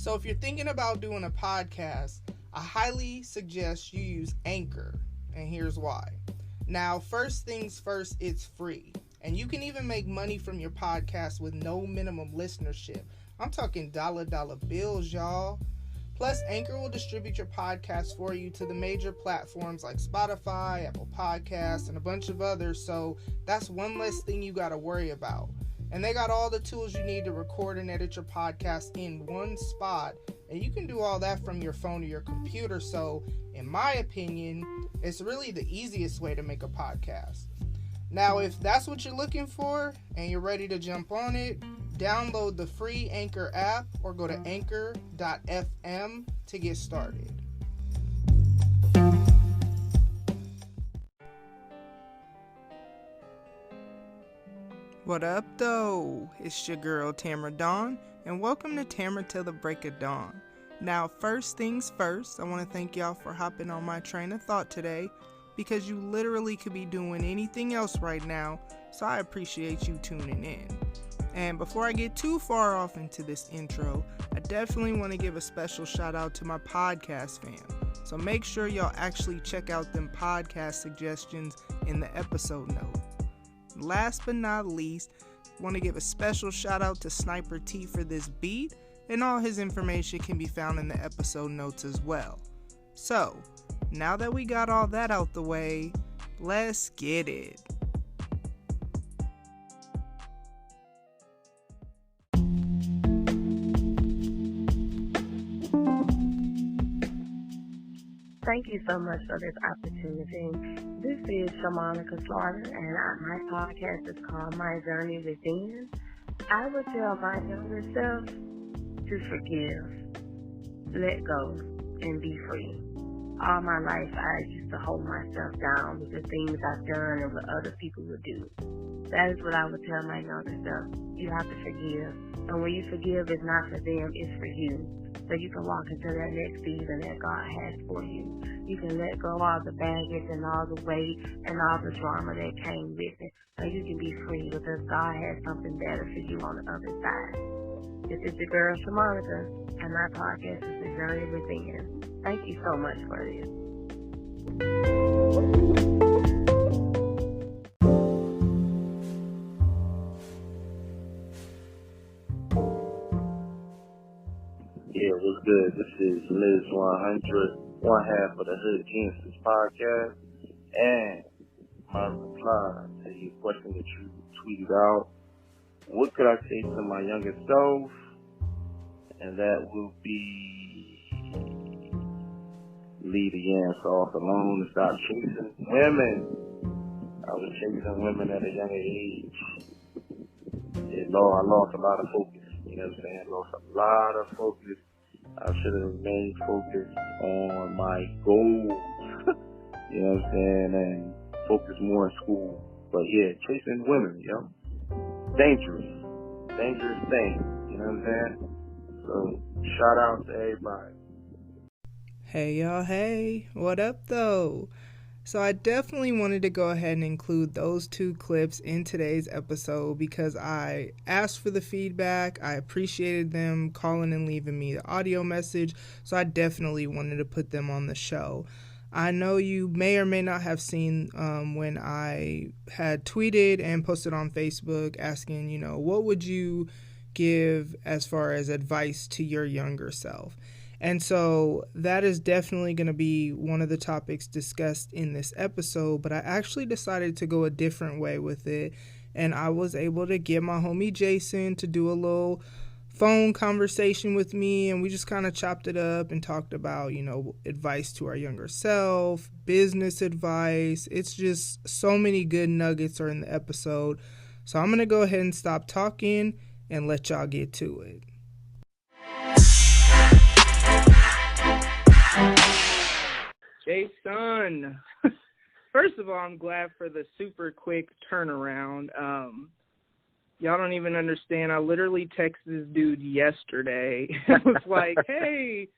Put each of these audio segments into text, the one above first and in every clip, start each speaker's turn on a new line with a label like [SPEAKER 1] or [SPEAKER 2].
[SPEAKER 1] So if you're thinking about doing a podcast, I highly suggest you use Anchor, and here's why. Now, first things first, it's free, and you can even make money from your podcast with no minimum listenership. I'm talking dollar bills, y'all. Plus, Anchor will distribute your podcast for you to the major platforms like Spotify, Apple Podcasts, and a bunch of others, so that's one less thing you got to worry about. And they got all the tools you need to record and edit your podcast in one spot, and you can do all that from your phone or your computer, so in my opinion, it's really the easiest way to make a podcast. Now, if that's what you're looking for and you're ready to jump on it, download the free Anchor app or go to anchor.fm to get started. What up, though? It's your girl, Tamara Dawn, and welcome to Tamara Till the Break of Dawn. Now, first things first, I want to thank y'all for hopping on my train of thought today, because you literally could be doing anything else right now, so I appreciate you tuning in. And before I get too far off into this intro, I definitely want to give a special shout out to my podcast fam. So make sure y'all actually check out them podcast suggestions in the episode note. Last but not least, I want to give a special shout out to Sniper T for this beat, and all his information can be found in the episode notes as well. So, now that we got all that out the way, let's get it.
[SPEAKER 2] Thank you so much for this opportunity. This is Shamonica Slaughter, and my podcast is called My Journey Within. I would tell my younger self to forgive, let go, and be free. All my life, I used to hold myself down with the things I've done and what other people would do. That is what I would tell my younger self. You have to forgive. And when you forgive, it's not for them, it's for you. So you can walk into that next season that God has for you. You can let go of all the baggage and all the weight and all the drama that came with it. So you can be free because God has something better for you on the other side. This is your girl, Shamonica, and my podcast is The Journey Within. Thank you so much for this.
[SPEAKER 3] Yeah, what's good? This is Liz 100, one half of the Hood Gangsters podcast, and my reply to your question that you tweeted out. What could I say to my younger self? And that will be leave the answer off alone and stop chasing women. I was chasing women at a younger age. I lost a lot of focus. You know what I'm saying? Lost a lot of focus. I should have remained focused on my goals. You know what I'm saying? And focus more in school. But yeah, chasing women, dangerous thing. You know what I'm saying? So shout out to everybody.
[SPEAKER 1] Hey y'all, hey, what up though? So I definitely wanted to go ahead and include those two clips in today's episode because I asked for the feedback. I appreciated them calling and leaving me the audio message, so I definitely wanted to put them on the show. I know you may or may not have seen when I had tweeted and posted on Facebook asking, what would you give as far as advice to your younger self? And so that is definitely going to be one of the topics discussed in this episode, but I actually decided to go a different way with it, and I was able to get my homie Jason to do a little phone conversation with me, and we just kind of chopped it up and talked about, advice to our younger self, business advice. It's just so many good nuggets are in the episode, so I'm going to go ahead and stop talking and let y'all get to it. Jason, first of all, I'm glad for the super quick turnaround. Y'all don't even understand. I literally texted this dude yesterday. I was like, hey,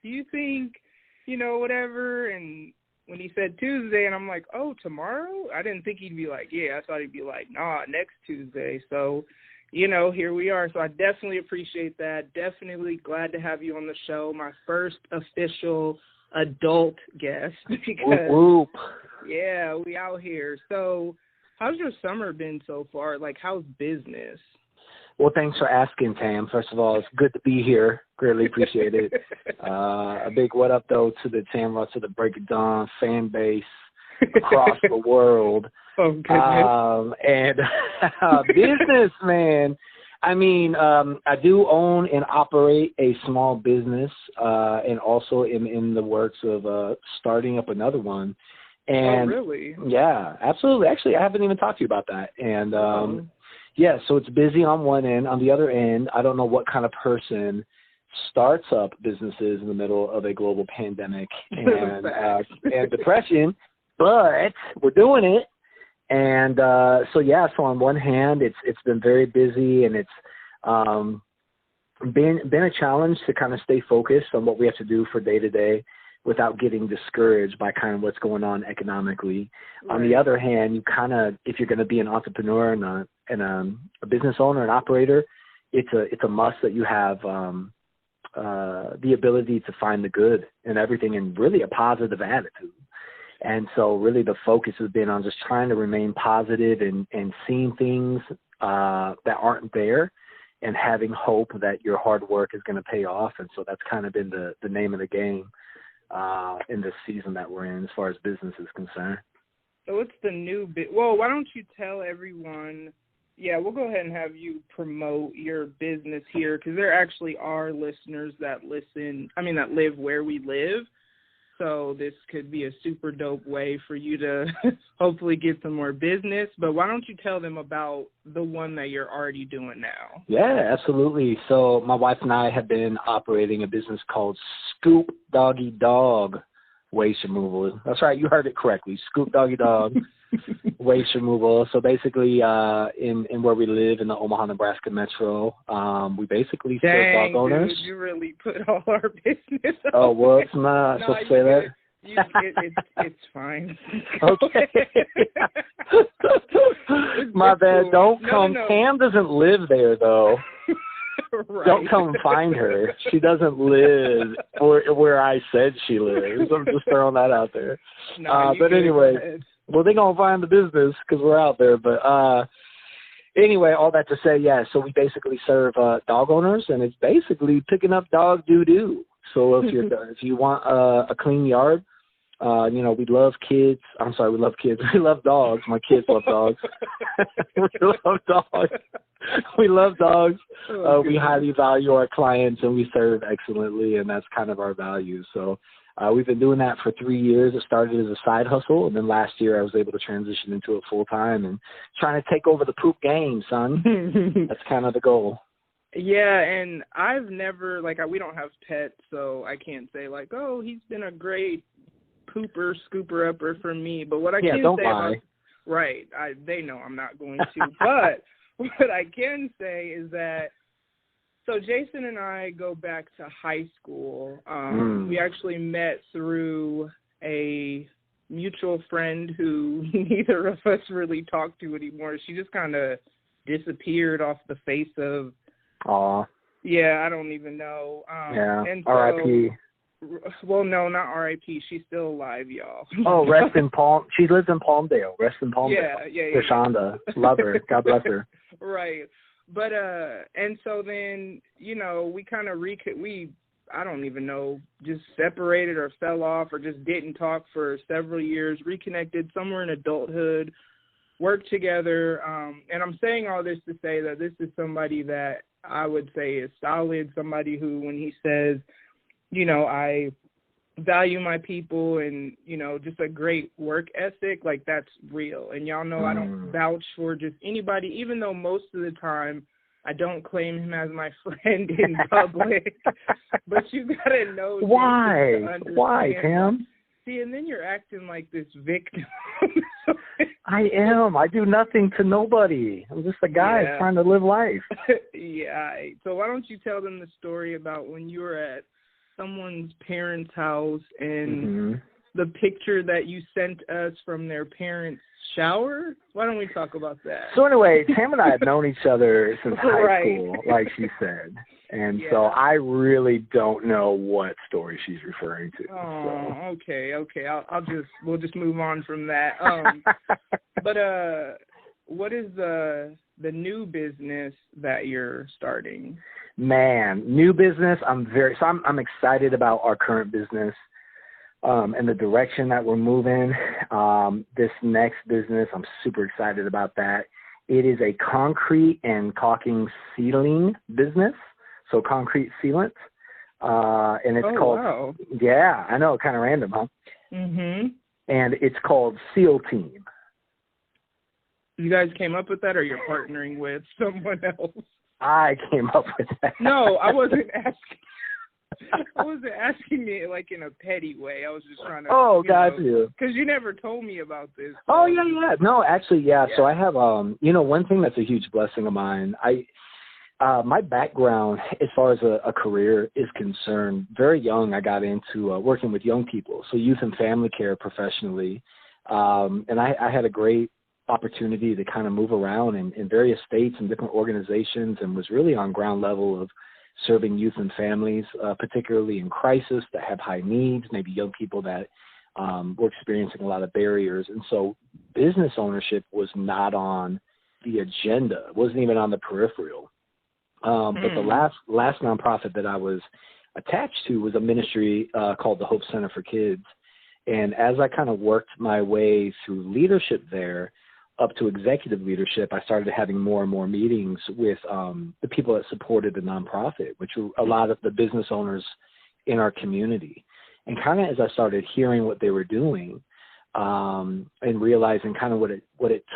[SPEAKER 1] do you think, whatever? And when he said Tuesday, and I'm like, oh, tomorrow? I didn't think he'd be like, yeah. I thought he'd be like, nah, next Tuesday. So here we are. So I definitely appreciate that. Definitely glad to have you on the show. My first official adult guest. Because,
[SPEAKER 4] whoop.
[SPEAKER 1] Yeah, we out here. So how's your summer been so far? Like, how's business?
[SPEAKER 4] Well, thanks for asking, Tam. First of all, it's good to be here. Greatly appreciate it. A big what up, though, to the Tamra, to the Break It Dawn fan base across the world.
[SPEAKER 1] Oh, goodness.
[SPEAKER 4] And business, man. I mean, I do own and operate a small business, and also am in the works of starting up another one. And
[SPEAKER 1] really?
[SPEAKER 4] Yeah, absolutely. Actually, I haven't even talked to you about that. And yeah, so it's busy on one end. On the other end, I don't know what kind of person starts up businesses in the middle of a global pandemic and depression, but we're doing it. And so on one hand, it's been very busy, and it's been a challenge to kind of stay focused on what we have to do for day to day without getting discouraged by kind of what's going on economically. Right. On the other hand, you kind of, if you're going to be an entrepreneur and a business owner and operator, it's a must that you have the ability to find the good in everything and really a positive attitude. And so really the focus has been on just trying to remain positive and seeing things that aren't there and having hope that your hard work is going to pay off. And so that's kind of been the name of the game in this season that we're in as far as business is concerned.
[SPEAKER 1] So it's the new bit. Well, why don't you tell everyone? Yeah, we'll go ahead and have you promote your business here, because there actually are listeners that that live where we live. So this could be a super dope way for you to hopefully get some more business. But why don't you tell them about the one that you're already doing now?
[SPEAKER 4] Yeah, absolutely. So my wife and I have been operating a business called Scoop Doggy Dogg Waste Removal. That's right, you heard it correctly. Scoop Doggy Dogg Waste Removal. So basically in where we live in the Omaha, Nebraska metro, we basically serve dog owners.
[SPEAKER 1] Dude, you really put all our business on.
[SPEAKER 4] Oh, well, it's not. So say that.
[SPEAKER 1] It's fine.
[SPEAKER 4] Okay. My bad.
[SPEAKER 1] Cool.
[SPEAKER 4] Don't come. No. Tam doesn't live there, though.
[SPEAKER 1] Right.
[SPEAKER 4] Don't come find her. She doesn't live where I said she lives. I'm just throwing that out there.
[SPEAKER 1] No,
[SPEAKER 4] but anyway, well, they're going to find the business because we're out there. But anyway, all that to say, yeah, so we basically serve dog owners, and it's basically picking up dog doo-doo. So if you want a clean yard, we love kids. I'm sorry, we love kids. We love dogs. My kids love dogs. We love dogs. We love dogs. We highly value our clients, and we serve excellently, and that's kind of our value. So we've been doing that for 3 years. It started as a side hustle, and then last year I was able to transition into it full-time and trying to take over the poop game, son. That's kind of the goal.
[SPEAKER 1] Yeah, and I've never, we don't have pets, so I can't say, oh, he's been a great pooper, scooper upper for me. But what I can
[SPEAKER 4] don't
[SPEAKER 1] say
[SPEAKER 4] lie.
[SPEAKER 1] Right, they know I'm not going to. But what I can say is that, so Jason and I go back to high school. We actually met through a mutual friend who neither of us really talk to anymore. She just kind of disappeared off the face of.
[SPEAKER 4] Aw.
[SPEAKER 1] Yeah, I don't even know. And so,
[SPEAKER 4] R.I.P.
[SPEAKER 1] Well, no, not R.I.P. She's still alive, y'all.
[SPEAKER 4] Oh, rest in Palm. She lives in Palmdale. Rest in Palmdale.
[SPEAKER 1] Yeah.
[SPEAKER 4] Shonda. Love her. God bless her.
[SPEAKER 1] Right. But, and so then, we kind of I don't even know, just separated or fell off or just didn't talk for several years, reconnected somewhere in adulthood, worked together. And I'm saying all this to say that this is somebody that I would say is solid, somebody who, when he says, I value my people and, just a great work ethic, that's real. And y'all know I don't vouch for just anybody, even though most of the time I don't claim him as my friend in public. But you got to know.
[SPEAKER 4] Why, Tam?
[SPEAKER 1] See, and then you're acting like this victim.
[SPEAKER 4] I am. I do nothing to nobody. I'm just a guy trying to live life.
[SPEAKER 1] Yeah. So why don't you tell them the story about when you were at someone's parents' house and the picture that you sent us from their parents' shower? Why don't we talk about that?
[SPEAKER 4] So anyway, Tam and I have known each other since high
[SPEAKER 1] Right.
[SPEAKER 4] school, like she said. And
[SPEAKER 1] Yeah.
[SPEAKER 4] so I really don't know what story she's referring to.
[SPEAKER 1] Oh, okay. We'll just move on from that. But what is the new business that you're starting?
[SPEAKER 4] Man, new business. I'm excited about our current business and the direction that we're moving. This next business, I'm super excited about that. It is a concrete and caulking sealing business. So concrete sealant, and it's called,
[SPEAKER 1] wow.
[SPEAKER 4] Yeah, I know, kind of random, huh?
[SPEAKER 1] Mm-hmm.
[SPEAKER 4] And it's called Seal Team.
[SPEAKER 1] You guys came up with that, or you're partnering with someone else?
[SPEAKER 4] I came up with that.
[SPEAKER 1] No, I wasn't asking it like in a petty way. I was just trying to.
[SPEAKER 4] Got you.
[SPEAKER 1] Because you never told me about this. So.
[SPEAKER 4] Oh, yeah. No, actually, yeah. So I have, one thing that's a huge blessing of mine. My background, as far as a career is concerned, very young, I got into working with young people, so youth and family care professionally. And I had a great opportunity to kind of move around in various states and different organizations, and was really on ground level of serving youth and families, particularly in crisis that have high needs, maybe young people that were experiencing a lot of barriers. And so business ownership was not on the agenda. It wasn't even on the peripheral. But the last nonprofit that I was attached to was a ministry called the Hope Center for Kids. And as I kind of worked my way through leadership there up to executive leadership, I started having more and more meetings with the people that supported the nonprofit, which were a lot of the business owners in our community. And kind of as I started hearing what they were doing, and realizing kind of what it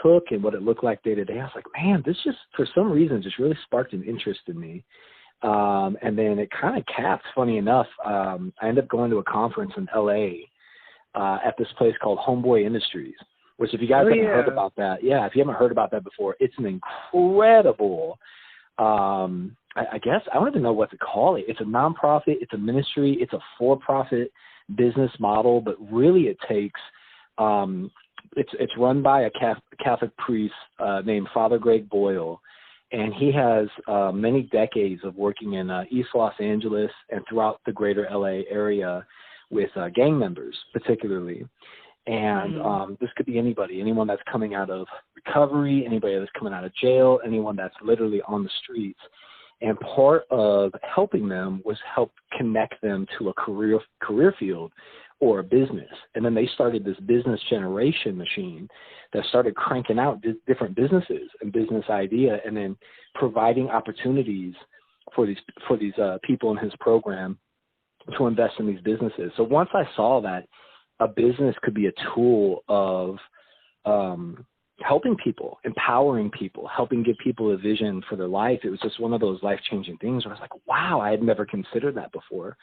[SPEAKER 4] took and what it looked like day to day, I was like, man, this just, for some reason, just really sparked an interest in me. And then it kind of capped, funny enough, I ended up going to a conference in LA at this place called Homeboy Industries, which if you guys haven't heard about that, if you haven't heard about that before, it's an incredible, I guess, I don't even know what to call it. It's a nonprofit, it's a ministry, it's a for-profit business model, but really it takes, it's run by a Catholic priest named Father Greg Boyle, and he has many decades of working in East Los Angeles and throughout the greater LA area with gang members particularly. And this could be anybody, anyone that's coming out of recovery, anybody that's coming out of jail, anyone that's literally on the streets. And part of helping them was help connect them to a career field or a business. And then they started this business generation machine that started cranking out different businesses and business idea, and then providing opportunities for these people in his program to invest in these businesses. So once I saw that a business could be a tool of helping people, empowering people, helping give people a vision for their life, it was just one of those life-changing things where I was like, wow, I had never considered that before.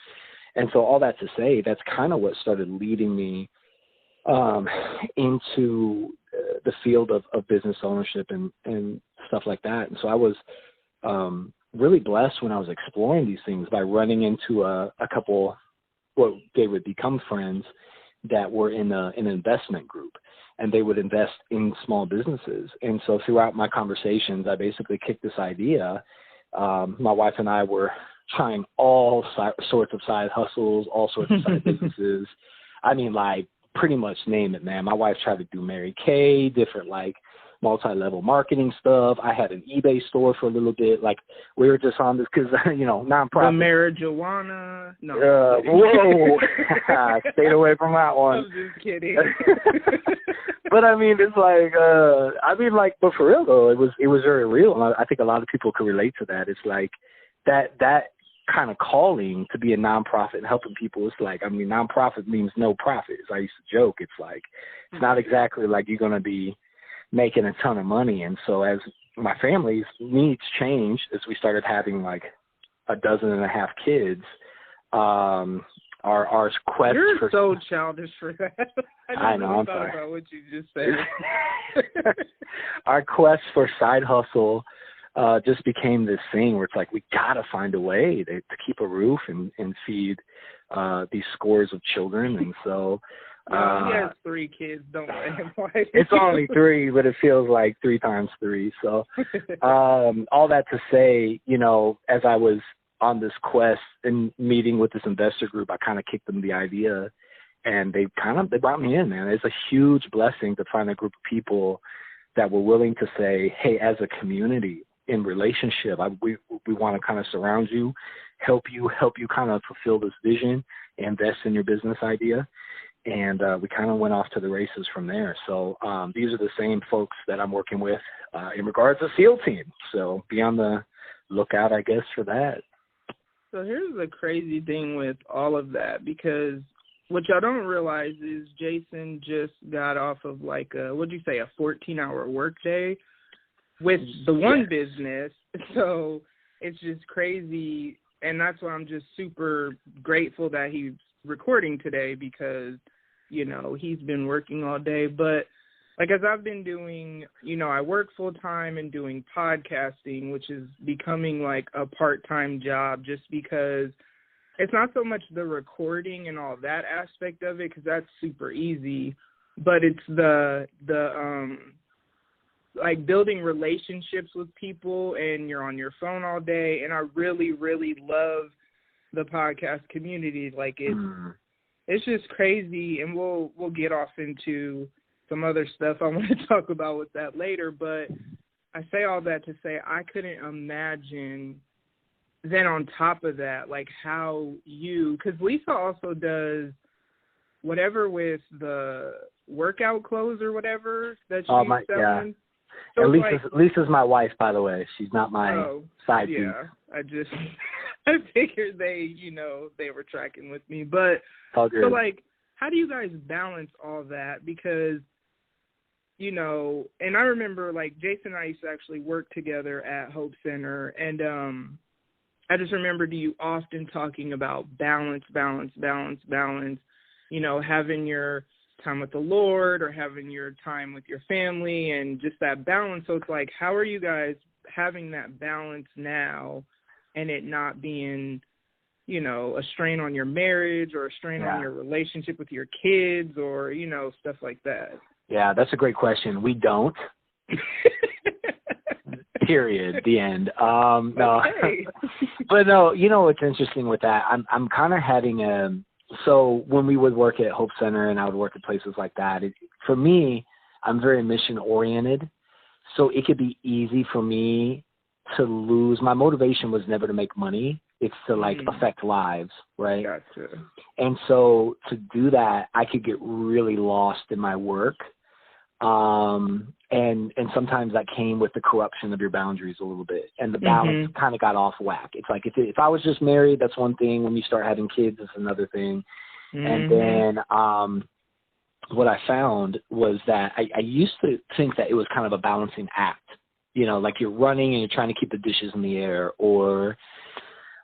[SPEAKER 4] And so all that to say, that's kind of what started leading me into the field of business ownership and stuff like that. And so I was really blessed when I was exploring these things by running into a couple, what they would become friends, that were in an investment group, and they would invest in small businesses. And so throughout my conversations, I basically kicked this idea. My wife and I were trying all sorts of side hustles, all sorts of side businesses. I mean, like, pretty much name it, man. My wife tried to do Mary Kay, different, like, multi-level marketing stuff. I had an eBay store for a little bit. Like, we were just on this because, nonprofit. The
[SPEAKER 1] marijuana. No.
[SPEAKER 4] Whoa. Stayed away from that one.
[SPEAKER 1] I'm just kidding.
[SPEAKER 4] But I mean, it's like, but for real though, it was very real. And I think a lot of people could relate to that. It's like that kind of calling to be a nonprofit and helping people. It's like, I mean, nonprofit means no profit. As I used to joke, it's like, it's not exactly like you're going to be making a ton of money. And so as my family's needs changed, as we started having like 12.5 kids, our quest
[SPEAKER 1] You're
[SPEAKER 4] for...
[SPEAKER 1] so childish for that.
[SPEAKER 4] I know, I'm sorry.
[SPEAKER 1] About what you just said.
[SPEAKER 4] Our quest for side hustle just became this thing where it's like, we got to find a way to keep a roof and feed these scores of children. And so
[SPEAKER 1] No, he has 3 kids. Don't let him fight.
[SPEAKER 4] It's only 3, but it feels like 3 times 3. So all that to say, you know, as I was on this quest and meeting with this investor group, I kind of kicked them the idea, and they brought me in, man. It's a huge blessing to find a group of people that were willing to say, hey, as a community in relationship, we want to kind of surround you, help you kind of fulfill this vision, invest in your business idea. And we kind of went off to the races from there. So these are the same folks that I'm working with in regards to SEAL Team. So be on the lookout, I guess, for that.
[SPEAKER 1] So here's the crazy thing with all of that, because what y'all don't realize is Jason just got off of like a 14-hour workday with the one business. So it's just crazy. And that's why I'm just super grateful that he's recording today, because, you know, he's been working all day. But like, as I've been doing, you know, I work full time and doing podcasting, which is becoming like a part-time job, just because it's not so much the recording and all that aspect of it, because that's super easy, but it's the like building relationships with people, and you're on your phone all day. And I really, really love the podcast community. Like, it's just crazy, and we'll get off into some other stuff I want to talk about with that later. But I say all that to say I couldn't imagine then on top of that, like, how you, because Lisa also does whatever with the workout clothes or whatever that she's selling.
[SPEAKER 4] Yeah.
[SPEAKER 1] So
[SPEAKER 4] and Lisa's my wife, by the way. She's not my side piece.
[SPEAKER 1] Yeah, I figured they were tracking with me. But
[SPEAKER 4] all good.
[SPEAKER 1] So, like, how do you guys balance all that? Because, you know, and I remember, like, Jason and I used to actually work together at Hope Center, and I just remembered you often talking about balance, you know, having your time with the Lord or having your time with your family and just that balance. So it's like, how are you guys having that balance now and it not being, you know, a strain on your marriage or a strain on your relationship with your kids or, you know, stuff like that?
[SPEAKER 4] Yeah, that's a great question. We don't. Period. The end. No,
[SPEAKER 1] okay.
[SPEAKER 4] But no, you know what's interesting with that? I'm kind of having so when we would work at Hope Center and I would work at places like that, for me, I'm very mission oriented. So it could be easy for me to lose. My motivation was never to make money. It's to like affect lives. Right.
[SPEAKER 1] Gotcha.
[SPEAKER 4] And so to do that, I could get really lost in my work. And sometimes that came with the corruption of your boundaries a little bit, and the balance kind of got off whack. It's like, if I was just married, that's one thing. When you start having kids, it's another thing. And then, what I found was that I used to think that it was kind of a balancing act, you know, like you're running and you're trying to keep the dishes in the air, or,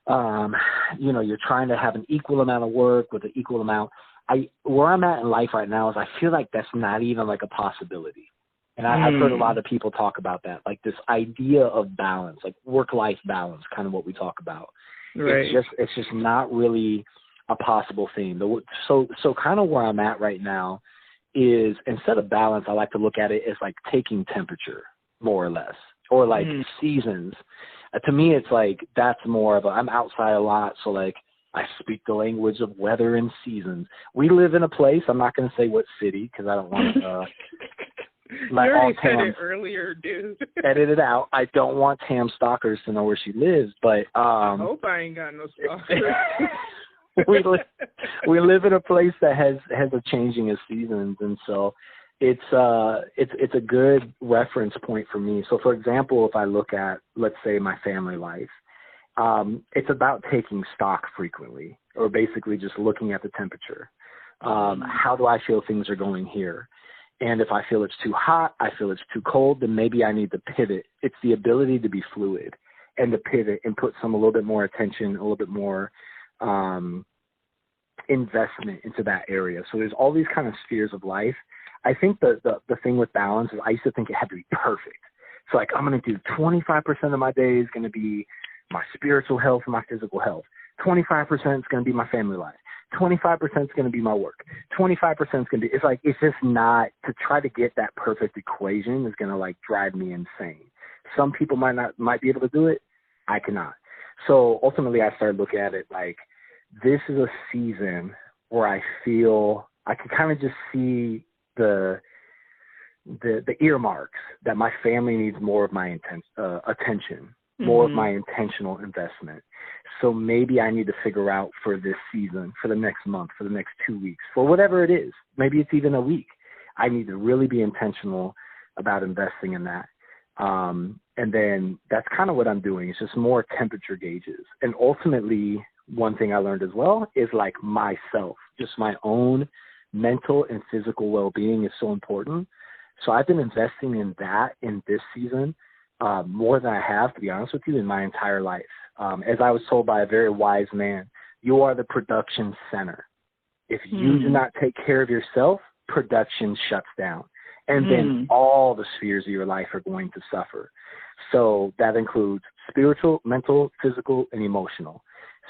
[SPEAKER 4] you know, you're trying to have an equal amount of work with an equal amount. Where I'm at in life right now is I feel like that's not even like a possibility. And I've heard a lot of people talk about that, like this idea of balance, like work-life balance, kind of what we talk about.
[SPEAKER 1] Right.
[SPEAKER 4] It's just not really a possible thing. So kind of where I'm at right now is, instead of balance, I like to look at it as like taking temperature, more or less, or like seasons. To me, it's like that's more of I'm outside a lot, so like I speak the language of weather and seasons. We live in a place, I'm not going to say what city because I don't want to
[SPEAKER 1] you already said it earlier, dude.
[SPEAKER 4] Edit it out. I don't want Tam stalkers to know where she lives, but
[SPEAKER 1] I hope I ain't got no stalkers.
[SPEAKER 4] we live in a place that has a changing of seasons, and so it's a good reference point for me. So, for example, if I look at, let's say, my family life, it's about taking stock frequently, or basically just looking at the temperature. How do I feel things are going here? And if I feel it's too hot, I feel it's too cold, then maybe I need to pivot. It's the ability to be fluid and to pivot and put a little bit more attention, a little bit more investment into that area. So there's all these kind of spheres of life. I think the thing with balance is I used to think it had to be perfect. So like, I'm going to do 25% of my day is going to be my spiritual health and my physical health. 25% is going to be my family life. 25% is going to be my work. 25% is going to be, it's like, it's just not, to try to get that perfect equation is going to like drive me insane. Some people might be able to do it. I cannot. So ultimately I started looking at it like, this is a season where I feel I can kind of just see the earmarks that my family needs more of my attention, more of my intentional investment. So maybe I need to figure out for this season, for the next month, for the next 2 weeks, for whatever it is, maybe it's even a week, I need to really be intentional about investing in that. And then that's kind of what I'm doing. It's just more temperature gauges. And ultimately, one thing I learned as well is like myself, just my own mental and physical well-being is so important. So I've been investing in that in this season more than I have, to be honest with you, in my entire life. As I was told by a very wise man, you are the production center. If you do not take care of yourself, production shuts down. And then all the spheres of your life are going to suffer. So that includes spiritual, mental, physical, and emotional.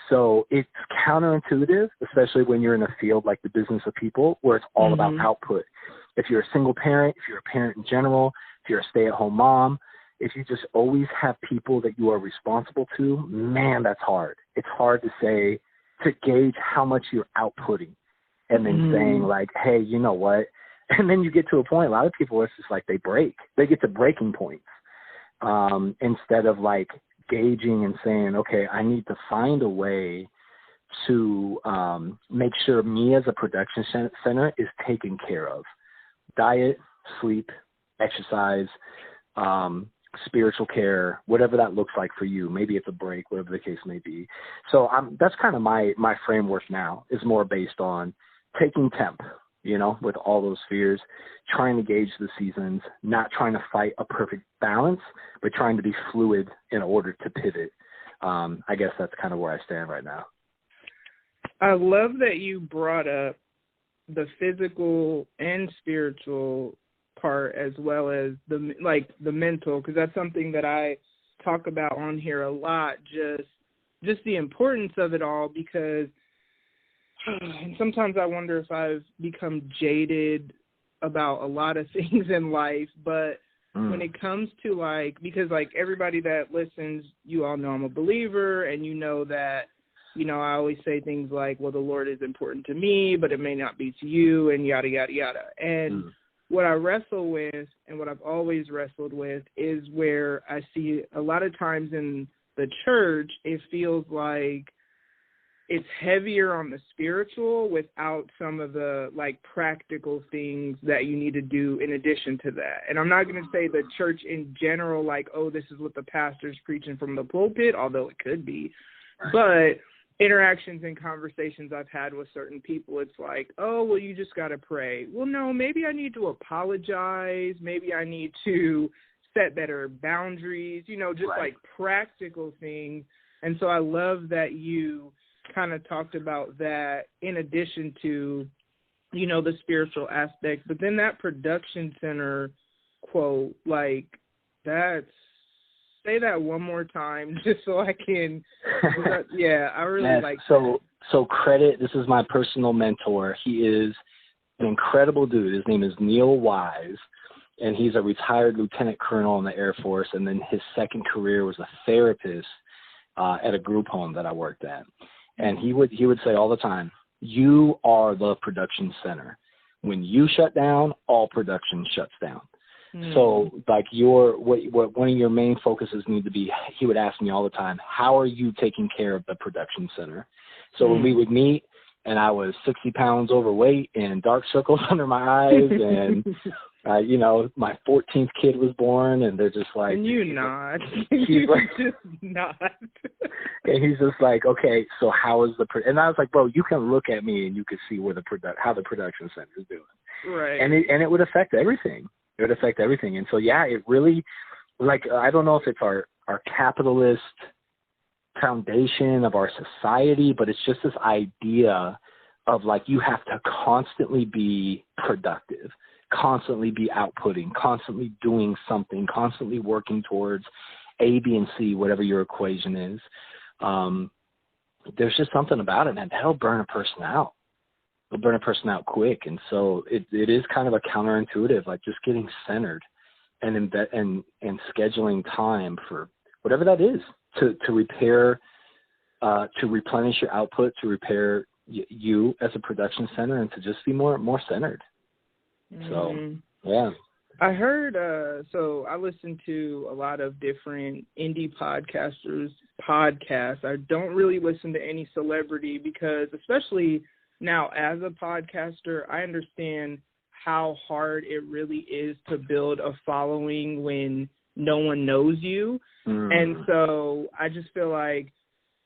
[SPEAKER 4] So it's counterintuitive, especially when you're in a field like the business of people where it's all about output. If you're a single parent, if you're a parent in general, if you're a stay-at-home mom, if you just always have people that you are responsible to, man, that's hard. It's hard to gauge how much you're outputting and then saying like, hey, you know what? And then you get to a point, a lot of people, it's just like they break. They get to breaking points instead of like gauging and saying, okay, I need to find a way to make sure me as a production center is taken care of. Diet, sleep, exercise, spiritual care, whatever that looks like for you. Maybe it's a break, whatever the case may be. So that's kind of my framework now, is more based on taking temp, with all those spheres, trying to gauge the seasons, not trying to fight a perfect balance, but trying to be fluid in order to pivot. I guess that's kind of where I stand right now.
[SPEAKER 1] I love that you brought up the physical and spiritual part as well as the mental, because that's something that I talk about on here a lot, just the importance of it all, because and sometimes I wonder if I've become jaded about a lot of things in life, but when it comes to because everybody that listens, you all know I'm a believer, and you know that, I always say things like, well, the Lord is important to me, but it may not be to you, and yada, yada, yada. And what I wrestle with, and what I've always wrestled with, is where I see a lot of times in the church, it feels like it's heavier on the spiritual without some of the practical things that you need to do in addition to that. And I'm not going to say the church in general, this is what the pastor's preaching from the pulpit, although it could be. Right. But interactions and conversations I've had with certain people, it's like, oh, well, you just got to pray. Well, no, maybe I need to apologize. Maybe I need to set better boundaries, just practical things. And so I love that you kind of talked about that in addition to, the spiritual aspect. But then that production center quote, say that one more time just so I can, I really like that.
[SPEAKER 4] So credit, this is my personal mentor. He is an incredible dude. His name is Neil Wise, and he's a retired lieutenant colonel in the Air Force, and then his second career was a therapist at a group home that I worked at. And he would say all the time, you are the production center. When you shut down, all production shuts down. So what one of your main focuses need to be, he would ask me all the time, how are you taking care of the production center? So when we would meet and I was 60 pounds overweight and dark circles under my eyes and, my 14th kid was born and they're just like,
[SPEAKER 1] you're not.
[SPEAKER 4] He's
[SPEAKER 1] just not.
[SPEAKER 4] And he's just like, okay, so how is and I was like, bro, you can look at me and you can see where how the production center is doing.
[SPEAKER 1] Right.
[SPEAKER 4] And it would affect everything. It would affect everything. And so, it really, I don't know if it's our capitalist foundation of our society, but it's just this idea of you have to constantly be productive, constantly be outputting, constantly doing something, constantly working towards A, B, and C, whatever your equation is. there's just something about it, man. That'll burn a person out. It'll burn a person out quick. And so it is kind of a counterintuitive, like just getting centered and scheduling time for whatever that is to repair, to replenish your output, to repair you as a production center, and to just be more centered. So, yeah.
[SPEAKER 1] I heard, so I listen to a lot of different indie podcasts. I don't really listen to any celebrity because, especially now as a podcaster, I understand how hard it really is to build a following when no one knows you. And so I just feel like,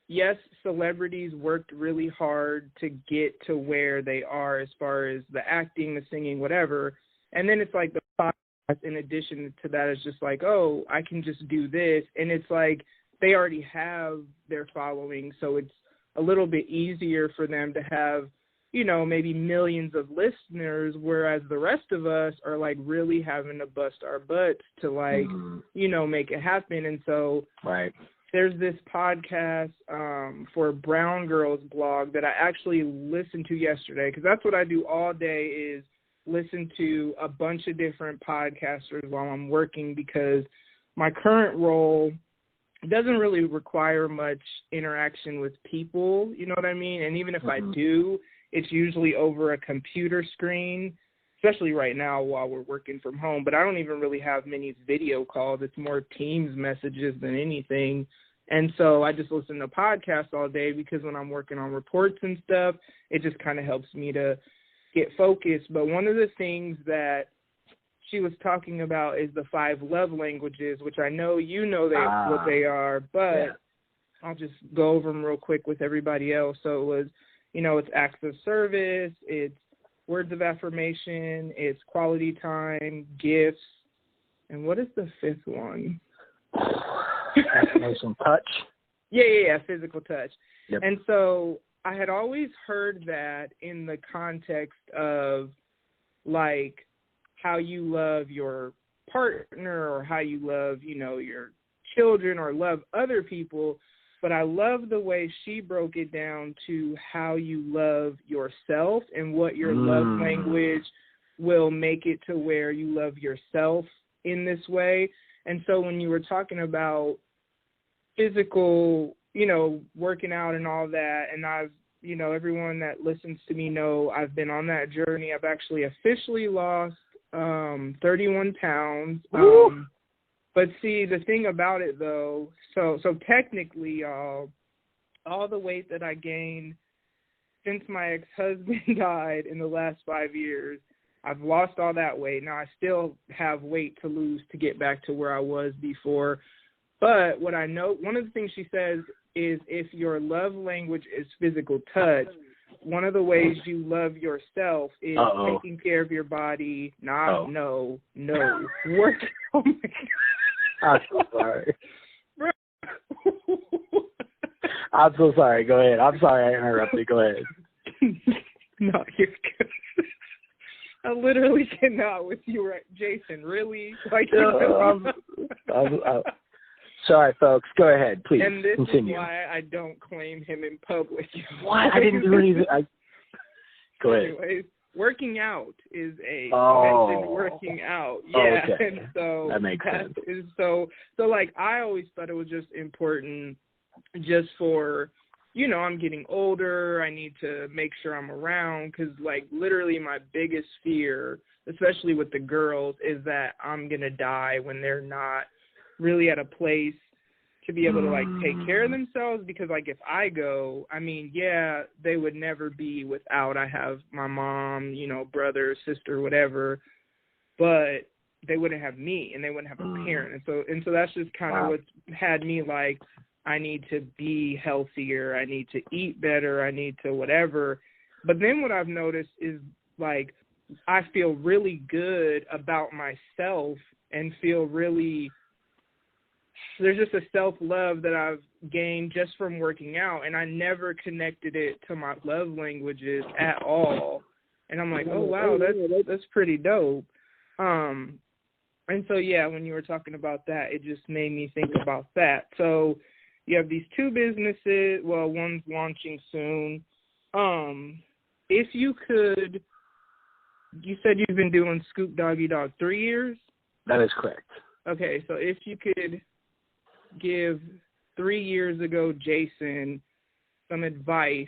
[SPEAKER 1] yes, celebrities worked really hard to get to where they are as far as the acting, the singing, whatever. And then it's like the podcast, in addition to that, is just like, oh, I can just do this. And it's like they already have their following, so it's a little bit easier for them to have, you know, maybe millions of listeners, whereas the rest of us are like really having to bust our butts to like, you know, make it happen. And so there's this podcast for Brown Girls blog that I actually listened to yesterday, because that's what I do all day is listen to a bunch of different podcasters while I'm working, because my current role doesn't really require much interaction with people, you know what I mean? And even if I do, it's usually over a computer screen, especially right now while we're working from home. But I don't even really have many video calls. It's more Teams messages than anything. And so I just listen to podcasts all day, because when I'm working on reports and stuff, it just kind of helps me to get focused. But one of the things that she was talking about is the 5 love languages, which I know you know what they are, but I'll just go over them real quick with everybody else. So it was, you know, it's acts of service, it's words of affirmation, it's quality time, gifts, and what is the 5th one?
[SPEAKER 4] Affirmation, touch.
[SPEAKER 1] Yeah, physical touch.
[SPEAKER 4] Yep.
[SPEAKER 1] And so I had always heard that in the context of like how you love your partner or how you love, you know, your children or love other people. But I love the way she broke it down to how you love yourself and what your love language will make it to where you love yourself in this way. And so when you were talking about physical, you know, working out and all that, and I've, you know, everyone that listens to me know I've been on that journey. I've actually officially lost 31 pounds. But see, the thing about it though, so technically, all the weight that I gained since my ex-husband died in the last 5 years, I've lost all that weight. Now I still have weight to lose to get back to where I was before. But what I know, one of the things she says is if your love language is physical touch, one of the ways you love yourself is taking care of your body. No. Work. Oh my God.
[SPEAKER 4] I'm so sorry. I'm so sorry. Go ahead. I'm sorry I interrupted. Go ahead.
[SPEAKER 1] No, you're good. I literally cannot with you, Jason. Really? Like,
[SPEAKER 4] sorry, folks. Go ahead, please.
[SPEAKER 1] And this
[SPEAKER 4] continue.
[SPEAKER 1] is why I don't claim him in public.
[SPEAKER 4] What? I didn't do anything. Go ahead.
[SPEAKER 1] Anyways, working out is working out. Yeah,
[SPEAKER 4] okay.
[SPEAKER 1] And so
[SPEAKER 4] that makes sense.
[SPEAKER 1] So like I always thought it was just important, just for, you know, I'm getting older. I need to make sure I'm around, because like literally my biggest fear, especially with the girls, is that I'm gonna die when they're not really at a place to be able to like take care of themselves. Because like if I go, I mean, yeah, they would never be without. I have my mom, you know, brother, sister, whatever, but they wouldn't have me and they wouldn't have a parent. And so that's just kind of what had me like, I need to be healthier. I need to eat better. I need to whatever. But then what I've noticed is like, I feel really good about myself and feel really, there's just a self-love that I've gained just from working out, and I never connected it to my love languages at all. And I'm like, oh, wow, that's pretty dope. And so, yeah, when you were talking about that, it just made me think about that. So you have these two businesses. Well, one's launching soon. If you could, you said you've been doing Scoop Doggy Dog 3 years?
[SPEAKER 4] That is correct.
[SPEAKER 1] Okay, so if you could give 3 years ago Jason some advice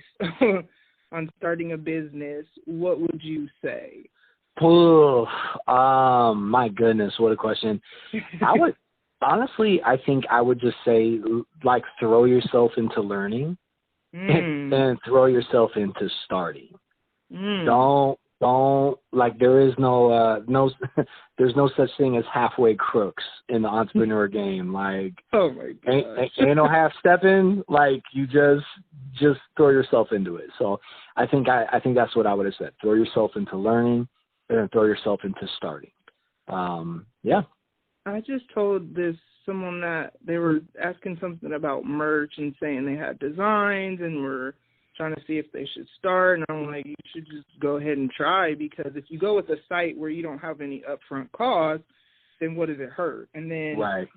[SPEAKER 1] on starting a business, what would you say?
[SPEAKER 4] Oh, my goodness, what a question. I think I would just say, like, throw yourself into learning and throw yourself into starting. Don't like, there is there's no such thing as halfway crooks in the entrepreneur game. Like,
[SPEAKER 1] oh my gosh,
[SPEAKER 4] ain't no half stepping. Like, you just throw yourself into it. So I think that's what I would have said. Throw yourself into learning and then throw yourself into starting. Yeah.
[SPEAKER 1] I just told someone that they were asking something about merch and saying they had designs and were trying to see if they should start. And I'm like, you should just go ahead and try, because if you go with a site where you don't have any upfront costs, then what does it hurt? And then,
[SPEAKER 4] right.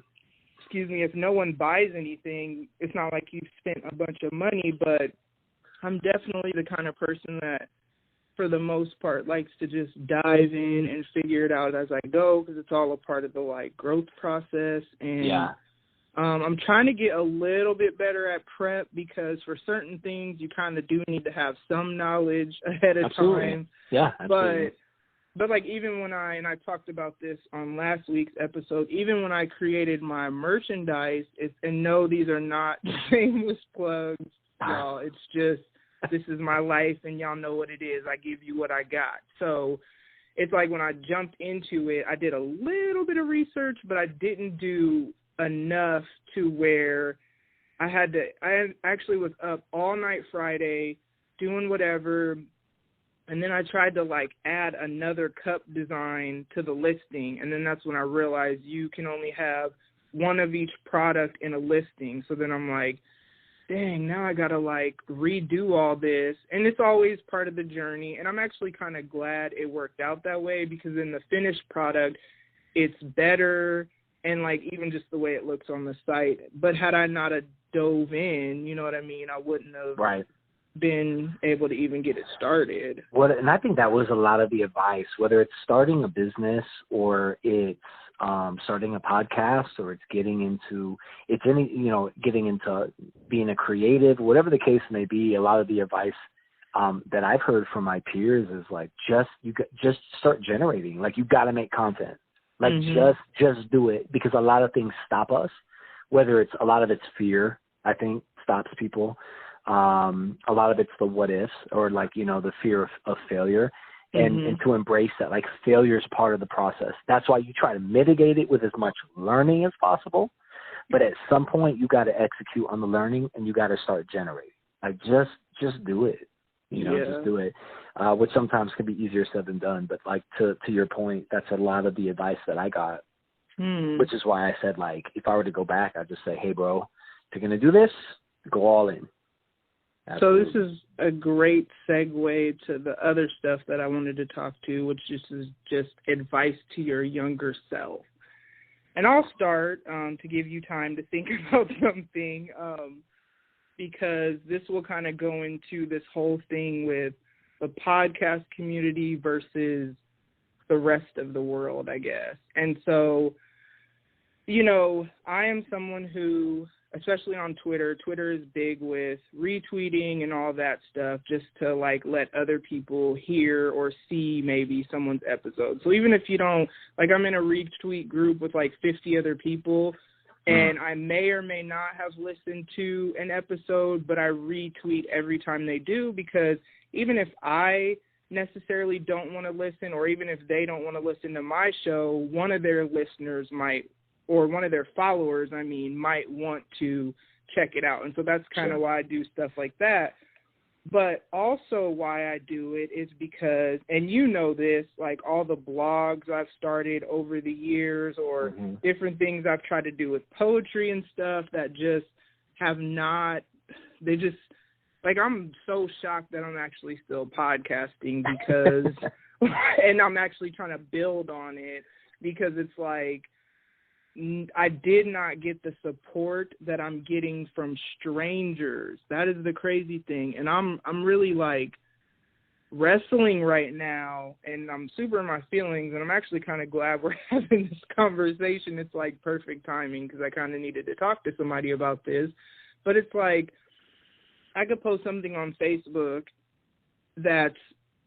[SPEAKER 1] If no one buys anything, it's not like you've spent a bunch of money. But I'm definitely the kind of person that, for the most part, likes to just dive in and figure it out as I go, because it's all a part of the growth process. And I'm trying to get a little bit better at prep, because for certain things you kind of do need to have some knowledge ahead of time.
[SPEAKER 4] Yeah, absolutely.
[SPEAKER 1] But even when I talked about this on last week's episode, even when I created my merchandise, and no, these are not shameless plugs, y'all. It's just, this is my life, and y'all know what it is. I give you what I got. So it's like when I jumped into it, I did a little bit of research, but I didn't do enough to where I actually was up all night Friday doing whatever, and then I tried to add another cup design to the listing, and then that's when I realized you can only have one of each product in a listing. So then I'm like, dang, now I got to redo all this. And it's always part of the journey. And I'm actually kind of glad it worked out that way, because in the finished product, it's better. And even just the way it looks on the site. But had I not dove in, you know what I mean, I wouldn't have been able to even get it started.
[SPEAKER 4] And I think that was a lot of the advice, whether it's starting a business or it's starting a podcast, or it's getting into being a creative, whatever the case may be. A lot of the advice that I've heard from my peers is just start generating. You got to make content. Just do it, because a lot of things stop us. Whether a lot of it's fear, I think, stops people. A lot of it's the what ifs, or the fear of failure. And to embrace that, failure is part of the process. That's why you try to mitigate it with as much learning as possible. But at some point, you got to execute on the learning, and you got to start generating. Just do it. Just do it. Which sometimes can be easier said than done. But to your point, that's a lot of the advice that I got. Which is why I said, if I were to go back, I'd just say, hey, bro, if you're going to do this, go all in. Absolutely.
[SPEAKER 1] So this is a great segue to the other stuff that I wanted to talk to, which is just advice to your younger self. And I'll start to give you time to think about something, because this will kind of go into this whole thing with the podcast community versus the rest of the world, I guess. And so, I am someone who, especially on Twitter is big with retweeting and all that stuff, just to let other people hear or see maybe someone's episode. So even if you don't, I'm in a retweet group with 50 other people, and I may or may not have listened to an episode, but I retweet every time they do, because even if I necessarily don't want to listen, or even if they don't want to listen to my show, one of their listeners might, or one of their followers, might want to check it out. And so that's kind of why I do stuff like that. But also why I do it is because, and this, all the blogs I've started over the years, or different things I've tried to do with poetry and stuff that just have not, I'm so shocked that I'm actually still podcasting, because, and I'm actually trying to build on it, because it's I did not get the support that I'm getting from strangers. That is the crazy thing. And I'm really like wrestling right now, and I'm super in my feelings, and I'm actually kind of glad we're having this conversation. It's like perfect timing because I kind of needed to talk to somebody about this. But it's like I could post something on Facebook that's,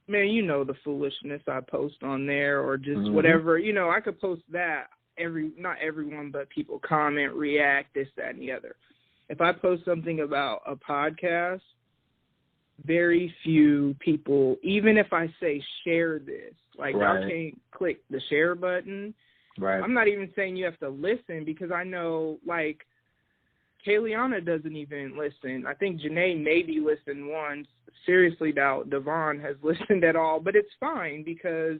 [SPEAKER 1] man, you know, the foolishness I post on there, or just whatever, you know, I could post that. Not everyone, but people comment, react, this, that, and the other. If I post something about a podcast, very few people, even if I say share this, like I can't click the share button. Right. I'm not even saying you have to listen, because I know, like, Kayliana doesn't even listen. I think Janae maybe listened once. Seriously doubt Devon has listened at all, but it's fine because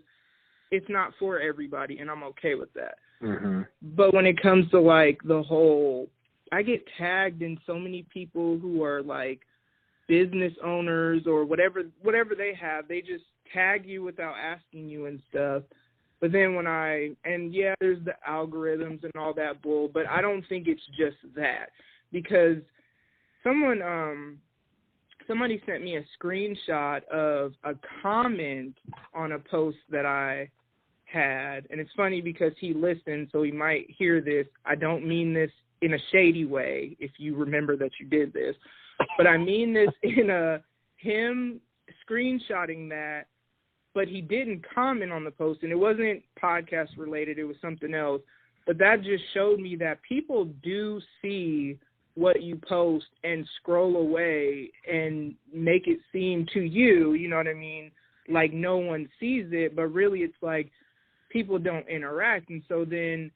[SPEAKER 1] it's not for everybody, and I'm okay with that. But when it comes to, like, the whole, I get tagged in so many people who are, like, business owners or whatever they have. They just tag you without asking you and stuff. But then there's the algorithms and all that bull, but I don't think it's just that, because somebody sent me a screenshot of a comment on a post that I had, and it's funny because he listened, so he might hear this. I don't mean this in a shady way, if you remember that you did this, but I mean this in him screenshotting that, but he didn't comment on the post, and it wasn't podcast related, it was something else. But that just showed me that people do see what you post and scroll away and make it seem to you, you know what I mean, like no one sees it, but really it's like people don't interact. And so then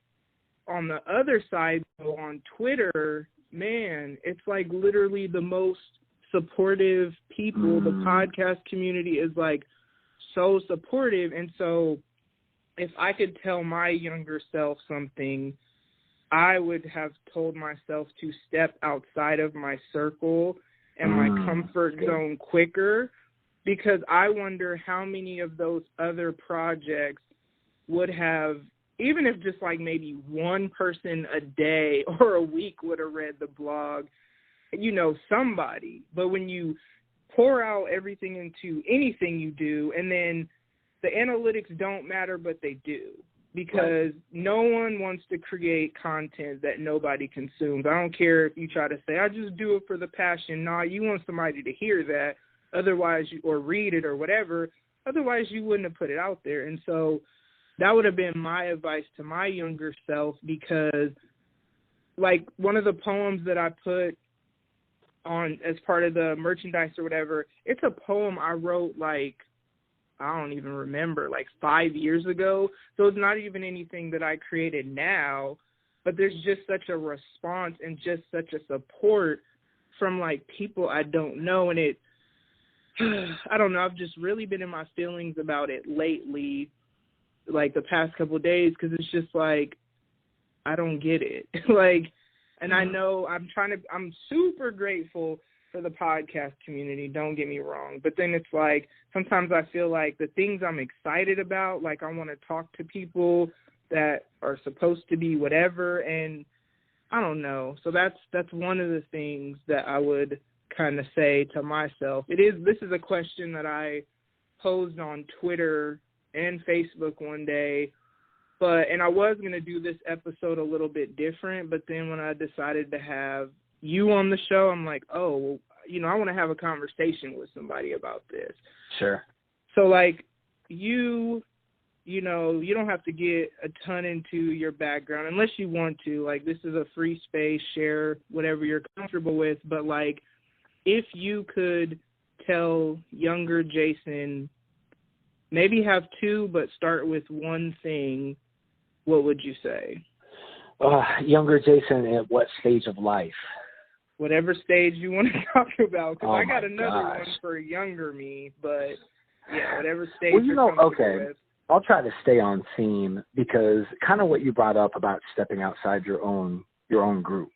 [SPEAKER 1] on the other side, on Twitter, man, it's like literally the most supportive people. The podcast community is like so supportive. And so if I could tell my younger self something, I would have told myself to step outside of my circle and my comfort zone quicker, because I wonder how many of those other projects would have, even if just like maybe one person a day or a week would have read the blog, you know, somebody. But when you pour out everything into anything you do, and then the analytics don't matter, but they do, because no one wants to create content that nobody consumes. I don't care if you try to say, I just do it for the passion. No, you want somebody to hear that, otherwise, or read it or whatever. Otherwise, you wouldn't have put it out there. And so that would have been my advice to my younger self, because like one of the poems that I put on as part of the merchandise or whatever, it's a poem I wrote like, I don't even remember, like 5 years ago. So it's not even anything that I created now, but there's just such a response and just such a support from like people I don't know. And I don't know, I've just really been in my feelings about it lately, like the past couple of days, because it's just like, I don't get it. Like, and I know I'm super grateful for the podcast community, don't get me wrong. But then it's like, sometimes I feel like the things I'm excited about, like I want to talk to people that are supposed to be whatever, and I don't know. So that's one of the things that I would kind of say to myself. This is a question that I posed on Twitter and Facebook one day, and I was going to do this episode a little bit different, but then when I decided to have you on the show, I'm like, oh, well, you know, I want to have a conversation with somebody about this.
[SPEAKER 4] Sure.
[SPEAKER 1] So like you know, you don't have to get a ton into your background unless you want to. Like, this is a free space, share whatever you're comfortable with. But like, if you could tell younger Jason, maybe have two, but start with one thing, what would you say?
[SPEAKER 4] Younger Jason at what stage of life?
[SPEAKER 1] Whatever stage you want to talk about, because I got another one for younger me, but yeah, whatever stage you're comfortable with.
[SPEAKER 4] I'll try to stay on theme, because kind of what you brought up about stepping outside your own group.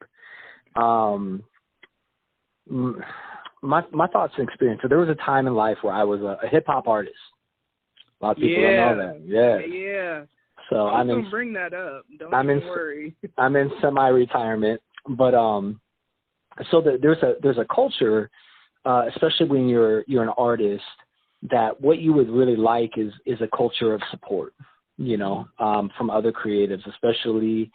[SPEAKER 4] My thoughts and experience. So there was a time in life where I was a hip hop artist. A lot of people don't know that. Yeah. So
[SPEAKER 1] I'm gonna bring that up. Don't worry.
[SPEAKER 4] I'm in semi-retirement, but so there's a culture, especially when you're an artist, that what you would really like is a culture of support, from other creatives, especially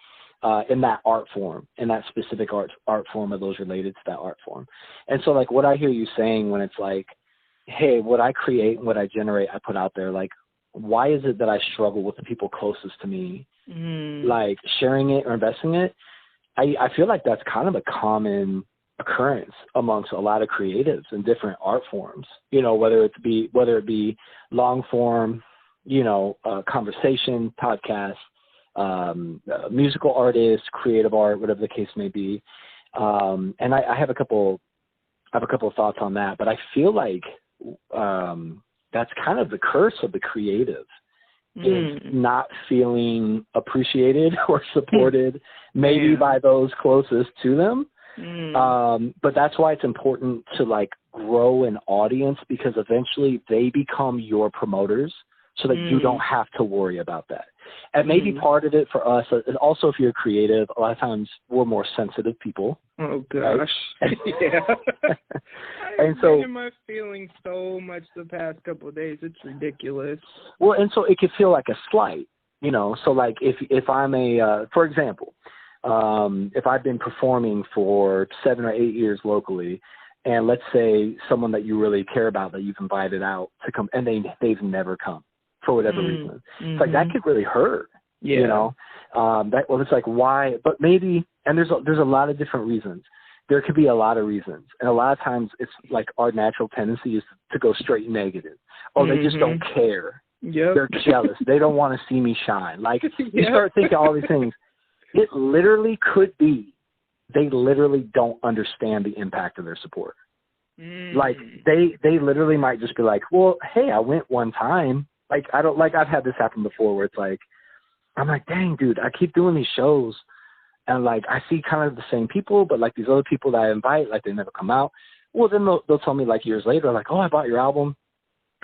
[SPEAKER 4] in that art form, in that specific art form, or those related to that art form. And so, like, what I hear you saying when it's like, hey, what I create and what I generate, I put out there, like, why is it that I struggle with the people closest to me, like sharing it or investing it? I feel like that's kind of a common occurrence amongst a lot of creatives in different art forms, whether it be long form, conversation, podcast, musical artists, creative art, whatever the case may be. And I have a couple of thoughts on that, but I feel like that's kind of the curse of the creative, is not feeling appreciated or supported, maybe by those closest to them. But that's why it's important to, like, grow an audience, because eventually they become your promoters, so that you don't have to worry about that. And maybe part of it for us, also, if you're creative, a lot of times we're more sensitive people.
[SPEAKER 1] Oh gosh, right? Yeah.
[SPEAKER 4] And
[SPEAKER 1] I've
[SPEAKER 4] so,
[SPEAKER 1] been in my feelings so much the past couple of days, it's ridiculous.
[SPEAKER 4] Well, and so it could feel like a slight, So, like, if I'm for example, if I've been performing for 7 or 8 years locally, and let's say someone that you really care about that you've invited out to come, and they've never come for whatever reason, it's like that could really hurt. It's like, why? But maybe, and there's a lot of different reasons. There could be a lot of reasons, and a lot of times it's like our natural tendency is to go straight negative. Oh, they just don't care.
[SPEAKER 1] Yep.
[SPEAKER 4] They're jealous. They don't want to see me shine. Like, you start thinking all these things. It literally could be they literally don't understand the impact of their support. Like, they literally might just be like, well, hey, I went one time. Like, I've had this happen before where it's like, I'm like, dang, dude, I keep doing these shows, and, like, I see kind of the same people, but, like, these other people that I invite, like, they never come out. Well, then they'll tell me, like, years later, like, oh, I bought your album.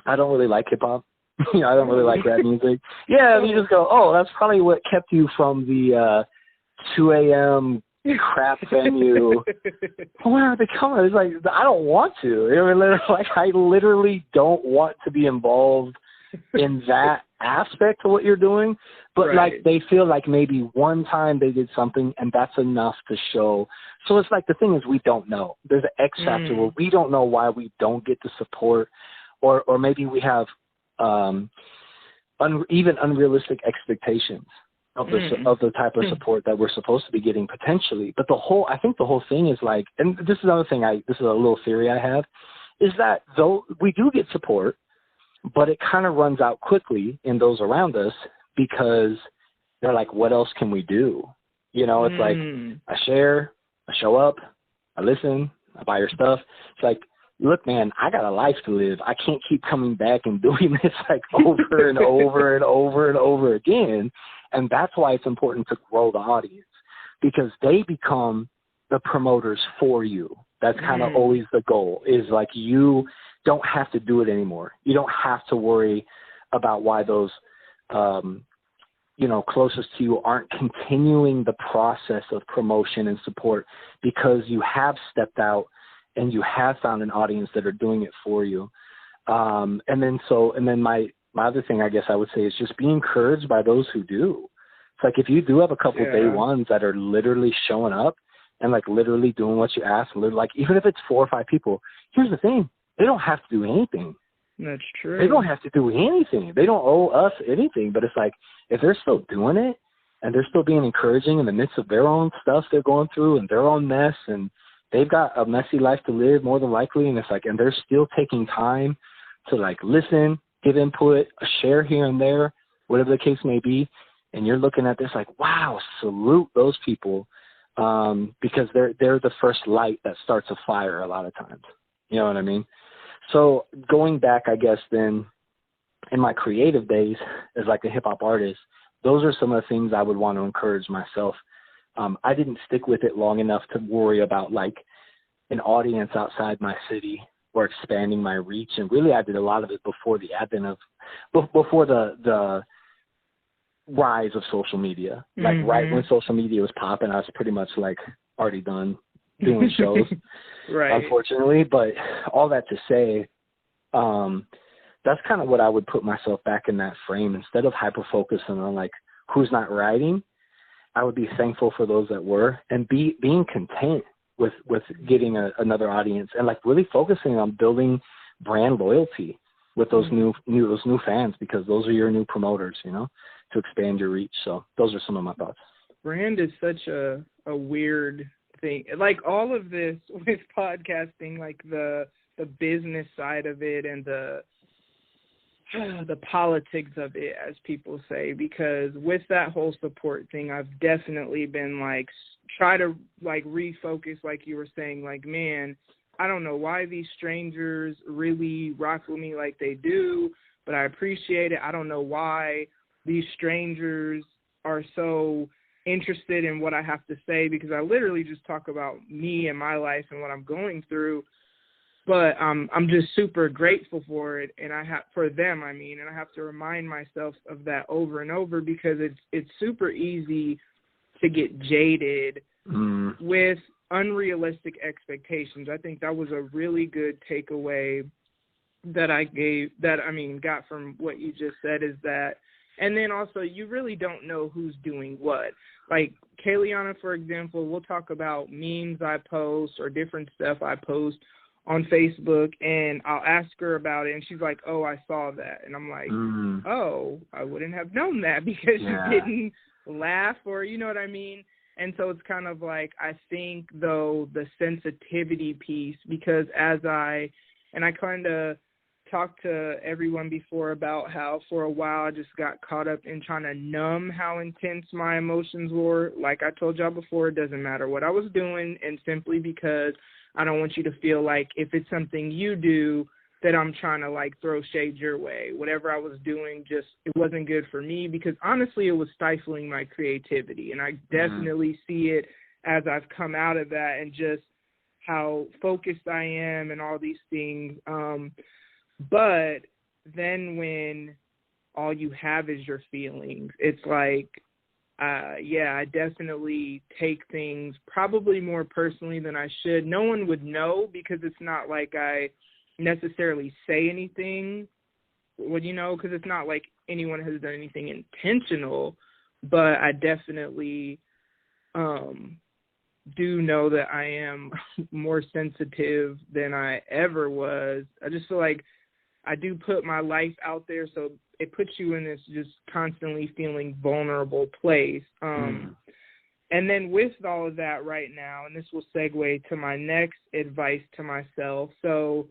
[SPEAKER 4] I don't really like hip hop. I don't really like rap music. Yeah, and you just go, oh, that's probably what kept you from the 2 a.m. crap venue. Where are they coming? It's like, I don't want to. I literally don't want to be involved in that aspect of what you're doing. But like, they feel like maybe one time they did something and that's enough to show. So it's like, the thing is, we don't know. There's an X factor where we don't know why we don't get the support, or maybe we have even unrealistic expectations of the type of support that we're supposed to be getting potentially. But I think the whole thing is like, and this is another thing this is a little theory I have, is that though we do get support, but it kind of runs out quickly in those around us, because they're like, what else can we do? It's like, I share, I show up, I listen, I buy your stuff. It's like, look, man, I got a life to live. I can't keep coming back and doing this like over and over and over and over again. And that's why it's important to grow the audience, because they become the promoters for you. That's kind of always the goal, is like, you don't have to do it anymore. You don't have to worry about why those, closest to you aren't continuing the process of promotion and support, because you have stepped out and you have found an audience that are doing it for you. And then my other thing, I guess I would say, is just be encouraged by those who do. It's like, if you do have a couple day ones that are literally showing up and like literally doing what you ask, like, even if it's 4 or 5 people, here's the thing, they don't have to do anything.
[SPEAKER 1] That's true.
[SPEAKER 4] They don't have to do anything. They don't owe us anything. But it's like, if they're still doing it and they're still being encouraging in the midst of their own stuff they're going through and their own mess, and they've got a messy life to live, more than likely, and it's like, and they're still taking time to like listen, give input, share here and there, whatever the case may be, and you're looking at this like, wow, salute those people, because they're the first light that starts a fire a lot of times. You know what I mean? So going back, I guess, then in my creative days as like a hip hop artist, those are some of the things I would want to encourage myself. I didn't stick with it long enough to worry about like an audience outside my city or expanding my reach. And really, I did a lot of it before the advent of, before the rise of social media. Like right when social media was popping, I was pretty much like already done doing shows,
[SPEAKER 1] right?
[SPEAKER 4] Unfortunately. But all that to say, that's kind of what I would put myself back in that frame. Instead of hyper-focusing on like who's not writing, I would be thankful for those that were, and being content with getting another audience, and like really focusing on building brand loyalty with those new fans, because those are your new promoters, you know, to expand your reach. So those are some of my thoughts.
[SPEAKER 1] Brand is such a weird thing. Like all of this with podcasting, like the business side of it and the politics of it, as people say, because with that whole support thing, I've definitely been like, try to like refocus, like you were saying, like, man, I don't know why these strangers really rock with me like they do, but I appreciate it. I don't know why these strangers are so interested in what I have to say, because I literally just talk about me and my life and what I'm going through. But I'm just super grateful for it, and and I have to remind myself of that over and over, because it's super easy to get jaded with unrealistic expectations. I think that was a really good takeaway that got from what you just said, is that, and then also you really don't know who's doing what. Like Kayliana, for example, we'll talk about memes I post or different stuff I post on Facebook, and I'll ask her about it, and she's like, oh, I saw that. And I'm like, oh, I wouldn't have known that because you didn't laugh, or you know what I mean? And so it's kind of like, I think, though, the sensitivity piece, because I kind of talked to everyone before about how for a while I just got caught up in trying to numb how intense my emotions were. Like I told y'all before, it doesn't matter what I was doing, and simply because I don't want you to feel like if it's something you do that I'm trying to like throw shade your way. Whatever I was doing, just it wasn't good for me, because honestly it was stifling my creativity. And I definitely see it as I've come out of that, and just how focused I am and all these things. But then when all you have is your feelings, it's like, I definitely take things probably more personally than I should. No one would know, because it's not like I necessarily say anything, because it's not like anyone has done anything intentional, but I definitely do know that I am more sensitive than I ever was. I just feel like I do put my life out there, so it puts you in this just constantly feeling vulnerable place. And then with all of that right now, and this will segue to my next advice to myself. So,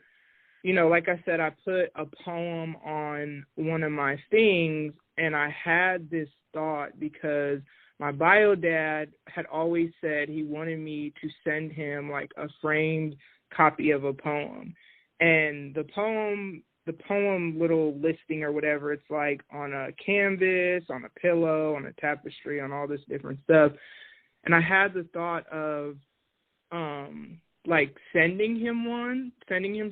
[SPEAKER 1] like I said, I put a poem on one of my things, and I had this thought because my bio dad had always said he wanted me to send him like a framed copy of a poem. And the poem little listing or whatever, it's like on a canvas, on a pillow, on a tapestry, on all this different stuff. And I had the thought of like sending him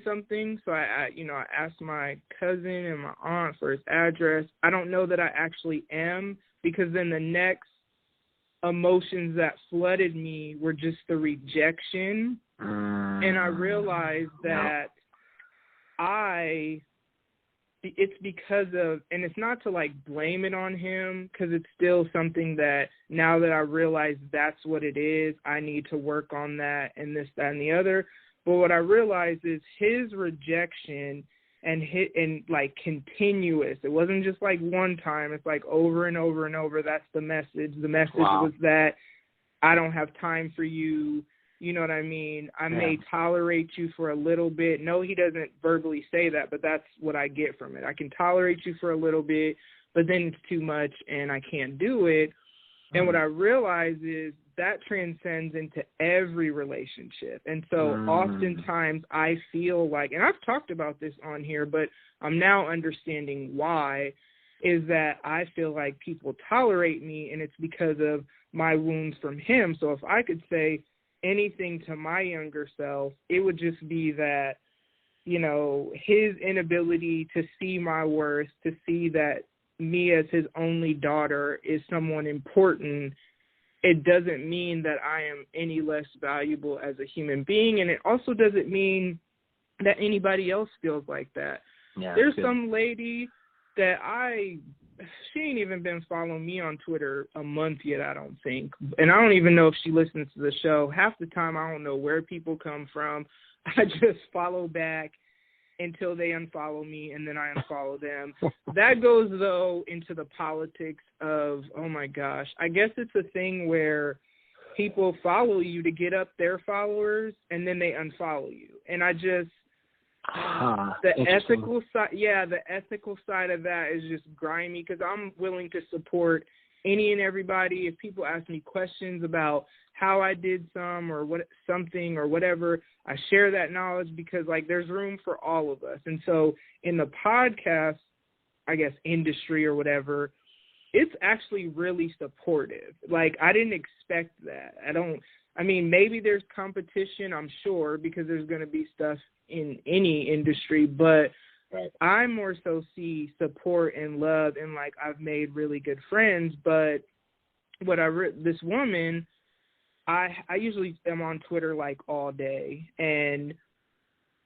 [SPEAKER 1] something. So I asked my cousin and my aunt for his address. I don't know that I actually am, because then the next emotions that flooded me were just the rejection. And I realized that it's because of, and it's not to like blame it on him, because it's still something that now that I realize that's what it is, I need to work on that and this, that, and the other. But what I realized is his rejection and like continuous. It wasn't just like one time. It's like over and over and over. That's the message. The message was that I don't have time for you. You know what I mean? I may tolerate you for a little bit. No, he doesn't verbally say that, but that's what I get from it. I can tolerate you for a little bit, but then it's too much and I can't do it. And what I realize is that transcends into every relationship. And so oftentimes I feel like, and I've talked about this on here, but I'm now understanding why, is that I feel like people tolerate me, and it's because of my wounds from him. So if I could say anything to my younger self, it would just be that, his inability to see my worth, to see that me as his only daughter is someone important, it doesn't mean that I am any less valuable as a human being. And it also doesn't mean that anybody else feels like that.
[SPEAKER 4] Yeah,
[SPEAKER 1] there's some lady that she ain't even been following me on Twitter a month yet, I don't think. And I don't even know if she listens to the show. Half the time I don't know where people come from. I just follow back until they unfollow me, and then I unfollow them. That goes, though, into the politics of, oh, my gosh, I guess it's a thing where people follow you to get up their followers, and then they unfollow you. And I just, the ethical side of that is just grimy, because I'm willing to support any and everybody. If people ask me questions about how I did something or whatever, I share that knowledge, because like there's room for all of us. And so in the podcast, I guess, industry or whatever, it's actually really supportive. Like, I didn't expect that. Maybe there's competition, I'm sure, because there's going to be stuff in any industry, but right. I more so see support and love, and like I've made really good friends. But this woman, I usually am on Twitter like all day, and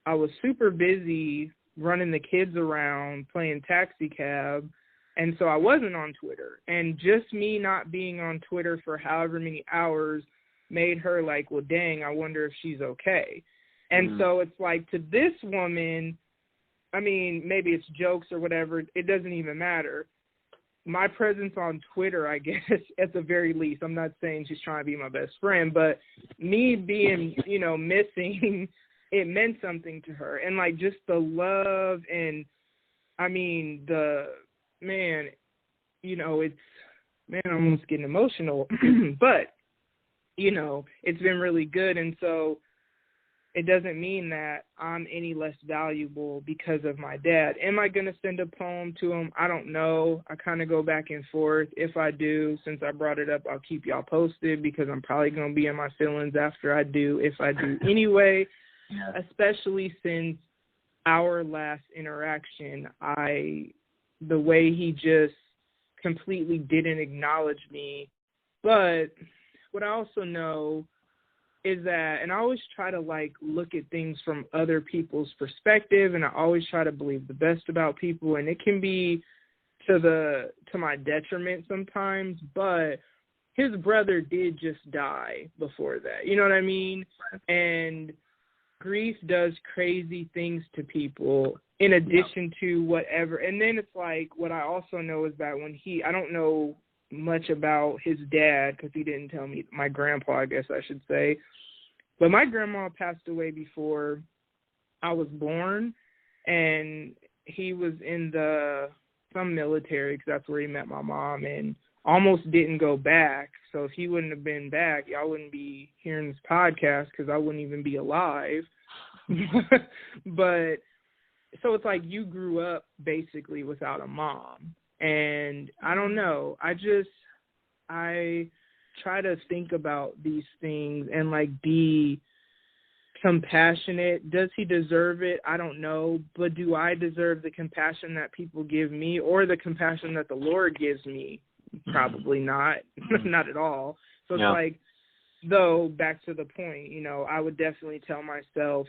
[SPEAKER 1] I was super busy running the kids around, playing taxi cab, and so I wasn't on Twitter. And just me not being on Twitter for however many hours made her like, well, dang, I wonder if she's okay. And so it's like, to this woman, maybe it's jokes or whatever, it doesn't even matter. My presence on Twitter, I guess, at the very least, I'm not saying she's trying to be my best friend, but me being, missing, it meant something to her. And like just the love and, I'm almost getting emotional, but, it's been really good. And so it doesn't mean that I'm any less valuable because of my dad. Am I going to send a poem to him? I don't know. I kind of go back and forth. If I do, since I brought it up, I'll keep y'all posted, because I'm probably going to be in my feelings after I do, if I do anyway, especially since our last interaction, the way he just completely didn't acknowledge me. But what I also know is that, and I always try to like look at things from other people's perspective, and I always try to believe the best about people, and it can be to my detriment sometimes, but his brother did just die before that. You know what I mean? And grief does crazy things to people in addition to whatever. And then it's like, what I also know is that I don't know much about his dad, because he didn't tell me, my grandpa, I guess I should say. But my grandma passed away before I was born, and he was in some military, because that's where he met my mom, and almost didn't go back. So if he wouldn't have been back, y'all wouldn't be hearing this podcast, because I wouldn't even be alive. But so it's like you grew up basically without a mom. And I don't know. I try to think about these things and like be compassionate. Does he deserve it? I don't know. But do I deserve the compassion that people give me, or the compassion that the Lord gives me? Probably not. Not at all. So it's like, though, back to the point, I would definitely tell myself,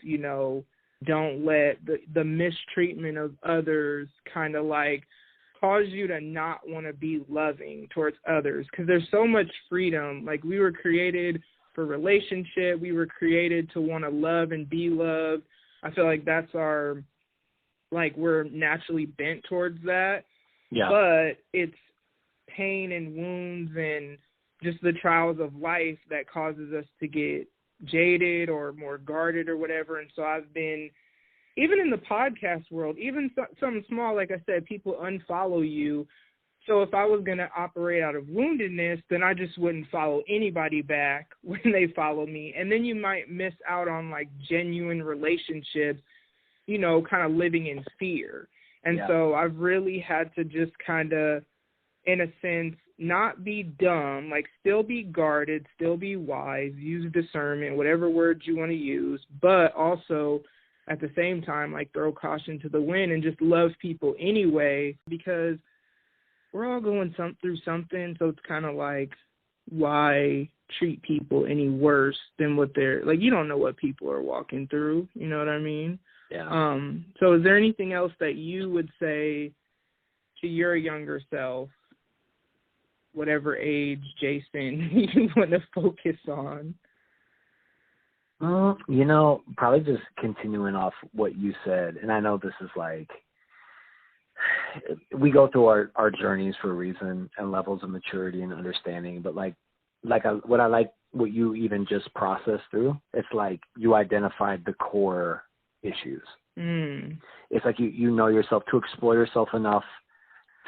[SPEAKER 1] don't let the mistreatment of others kind of like cause you to not want to be loving towards others, because there's so much freedom. Like, we were created for relationship. We were created to want to love and be loved. I feel like that's we're naturally bent towards that. Yeah. But it's pain and wounds and just the trials of life that causes us to get jaded or more guarded or whatever. And so I've been, even in the podcast world, even something small, like I said, people unfollow you. So if I was going to operate out of woundedness, then I just wouldn't follow anybody back when they follow me. And then you might miss out on like genuine relationships, kind of living in fear. And so I've really had to just kind of, in a sense, not be dumb, like still be guarded, still be wise, use discernment, whatever words you want to use, but also at the same time, like throw caution to the wind and just love people anyway, because we're all going through something, so it's kind of like, why treat people any worse than what they're, like, you don't know what people are walking through, you know what I mean?
[SPEAKER 4] Yeah.
[SPEAKER 1] So is there anything else that you would say to your younger self, whatever age, Jason, you want to focus on?
[SPEAKER 4] You know, probably just continuing off what you said, and I know this is like, we go through our journeys for a reason and levels of maturity and understanding, but what you even just processed through, it's like you identified the core issues. It's like you know yourself, to explore yourself enough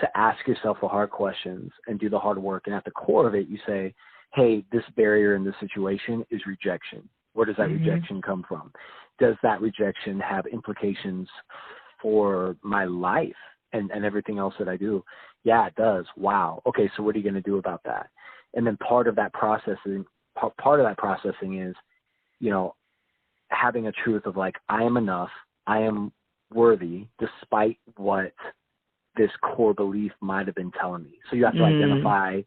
[SPEAKER 4] to ask yourself the hard questions and do the hard work. And at the core of it, you say, hey, this barrier in this situation is rejection. Where does that rejection come from? Does that rejection have implications for my life and everything else that I do? Yeah, it does. Wow. Okay, so what are you going to do about that? And then part of that processing is, you know, having a truth of like, I am enough, I am worthy, despite what this core belief might have been telling me. So you have to identify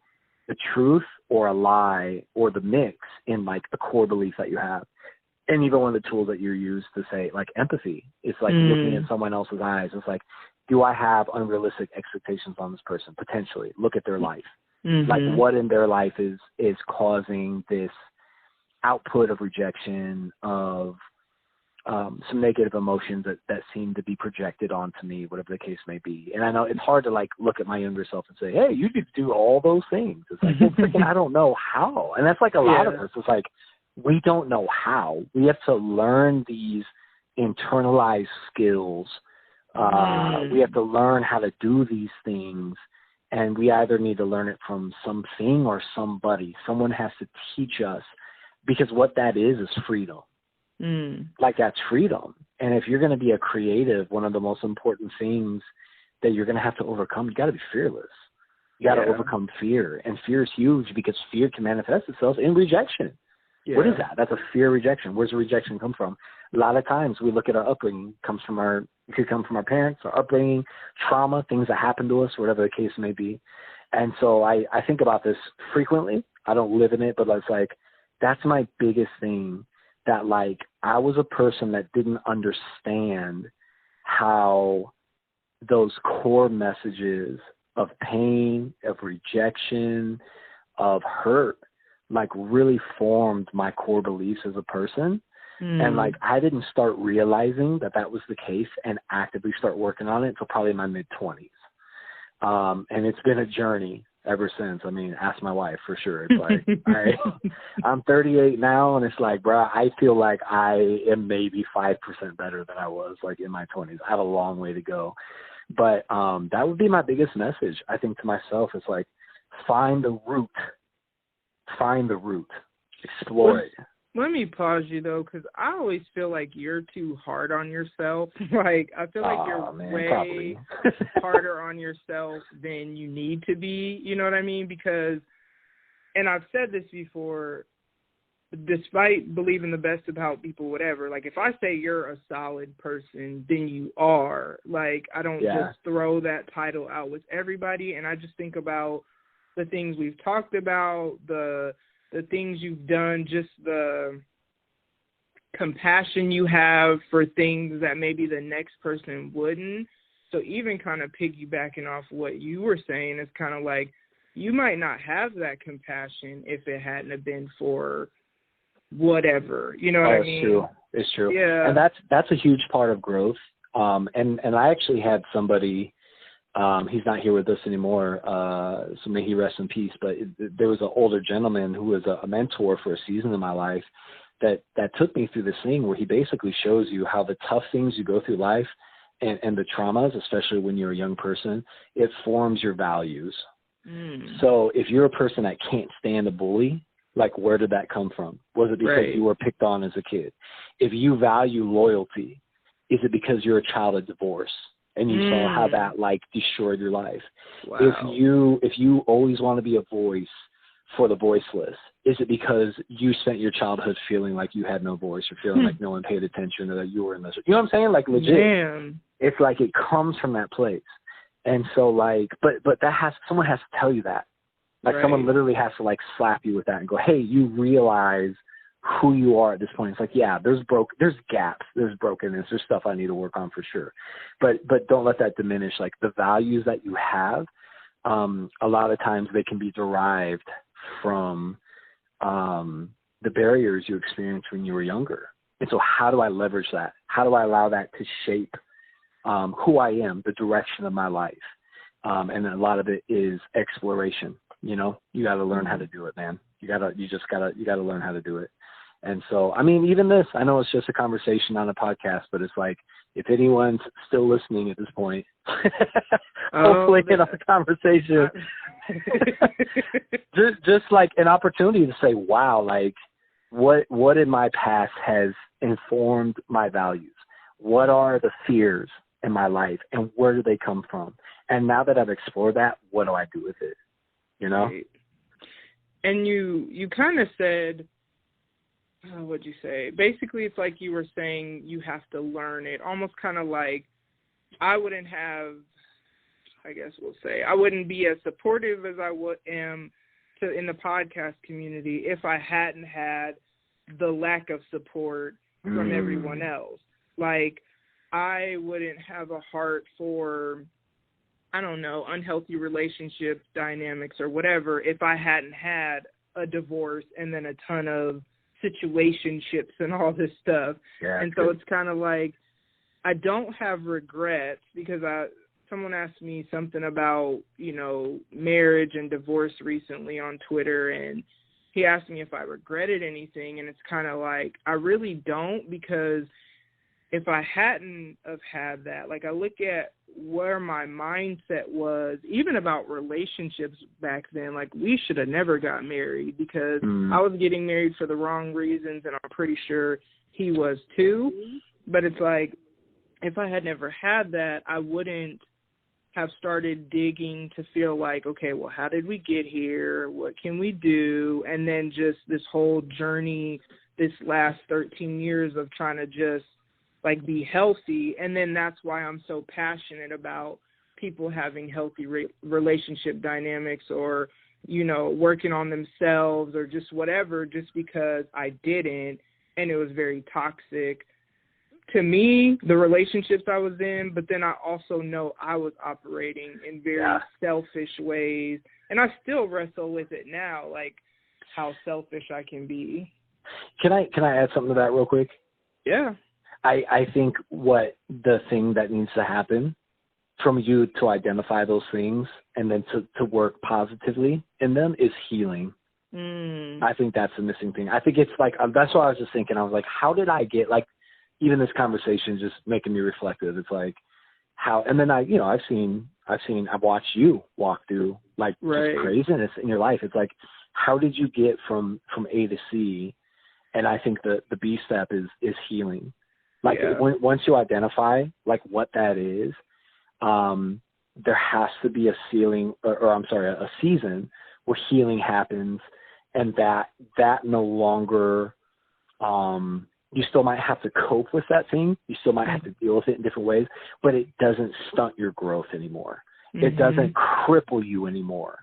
[SPEAKER 4] the truth or a lie or the mix in like the core belief that you have. And even one of the tools that you use to say, like, empathy, it's like looking in someone else's eyes. It's like, do I have unrealistic expectations on this person? Potentially. Look at their life. Like, what in their life is causing this output of rejection, of some negative emotions that seem to be projected onto me, whatever the case may be. And I know it's hard to like look at my younger self and say, hey, you need to do all those things. It's like, well, freaking, I don't know how. And that's like a lot of us. It's like, we don't know how. We have to learn these internalized skills. We have to learn how to do these things. And we either need to learn it from something or somebody. Someone has to teach us, because what that is freedom. Like, that's freedom. And if you're going to be a creative, one of the most important things that you're going to have to overcome, you got to be fearless. You got to overcome fear. And fear is huge, because fear can manifest itself in rejection. What is that? That's a fear rejection. Where's the rejection come from? A lot of times we look at our upbringing. It could come from our parents, our upbringing, trauma, things that happen to us, whatever the case may be. And so I think about this frequently. I don't live in it, but it's like, that's my biggest thing, that like, I was a person that didn't understand how those core messages of pain, of rejection, of hurt, like really formed my core beliefs as a person. And like, I didn't start realizing that was the case and actively start working on it until probably my mid-20s. And it's been a journey ever since. I mean, ask my wife for sure. It's like, all right, I'm 38 now, and it's like, bro, I feel like I am maybe 5% better than I was like in my 20s. I have a long way to go. But that would be my biggest message, I think, to myself. It's like, find the root. Explore it.
[SPEAKER 1] Let me pause you, though, because I always feel like you're too hard on yourself. Like, I feel like you're way harder on yourself than you need to be. You know what I mean? Because, and I've said this before, despite believing the best about people, whatever, like, if I say you're a solid person, then you are. Like, I don't just throw that title out with everybody. And I just think about the things we've talked about, the things you've done, just the compassion you have for things that maybe the next person wouldn't. So even kind of piggybacking off what you were saying, it's kind of like, you might not have that compassion if it hadn't have been for whatever, you know what I mean?
[SPEAKER 4] It's true.
[SPEAKER 1] Yeah.
[SPEAKER 4] And that's a huge part of growth. And I actually had somebody, he's not here with us anymore, so may he rest in peace, but there was an older gentleman who was a mentor for a season in my life that took me through this thing where he basically shows you how the tough things you go through life and the traumas, especially when you're a young person, it forms your values. So if you're a person that can't stand a bully, like, where did that come from? Was it because you were picked on as a kid? If you value loyalty, is it because you're a child of divorce and you saw how that like destroyed your life?
[SPEAKER 1] Wow.
[SPEAKER 4] If you always want to be a voice for the voiceless, is it because you spent your childhood feeling like you had no voice or feeling like no one paid attention or that you were in this? You know what I'm saying? Like, legit.
[SPEAKER 1] Man.
[SPEAKER 4] It's like it comes from that place. And so like, but someone has to tell you that. Like someone literally has to like slap you with that and go, hey, you realize who you are at this point. It's like, yeah, there's gaps, there's brokenness, there's stuff I need to work on for sure. But don't let that diminish like the values that you have. A lot of times they can be derived from the barriers you experienced when you were younger. And so how do I leverage that? How do I allow that to shape who I am, the direction of my life? And a lot of it is exploration. You know, you got to learn how to do it, man. You got to learn how to do it. And so, I mean, even this, I know it's just a conversation on a podcast, but it's like, if anyone's still listening at this point, hopefully in our conversation, just like an opportunity to say, wow, like what in my past has informed my values? What are the fears in my life and where do they come from? And now that I've explored that, what do I do with it? You know?
[SPEAKER 1] Right. And you kind of said, what'd you say? Basically, it's like you were saying you have to learn it. Almost kind of like I wouldn't be as supportive as I am in the podcast community if I hadn't had the lack of support from everyone else. Like, I wouldn't have a heart for, I don't know, unhealthy relationship dynamics or whatever if I hadn't had a divorce and then a ton of situationships and all this stuff. Yeah, and so it's kind of like I don't have regrets because someone asked me something about, you know, marriage and divorce recently on Twitter, and he asked me if I regretted anything, and it's kind of like I really don't, because if I hadn't have had that, like I look at where my mindset was, even about relationships back then, like we should have never got married because I was getting married for the wrong reasons, and I'm pretty sure he was too. But it's like, if I had never had that, I wouldn't have started digging to feel like, okay, well, how did we get here? What can we do? And then just this whole journey, this last 13 years of trying to just like be healthy. And then that's why I'm so passionate about people having healthy relationship dynamics, or, you know, working on themselves or just whatever, just because I didn't. And it was very toxic to me, the relationships I was in, but then I also know I was operating in very selfish ways. And I still wrestle with it now, like how selfish I can be.
[SPEAKER 4] Can I add something to that real quick?
[SPEAKER 1] Yeah.
[SPEAKER 4] I think what the thing that needs to happen from you to identify those things and then to work positively in them is healing. I think that's the missing thing. I think it's like, that's what I was just thinking. I was like, how did I get, like, even this conversation just making me reflective. It's like how, and then I've watched you walk through like just craziness in your life. It's like, how did you get from A to C? And I think the B step is healing. Like once you identify like what that is, there has to be a season where healing happens, and that no longer, you still might have to cope with that thing. You still might have to deal with it in different ways, but it doesn't stunt your growth anymore. It doesn't cripple you anymore.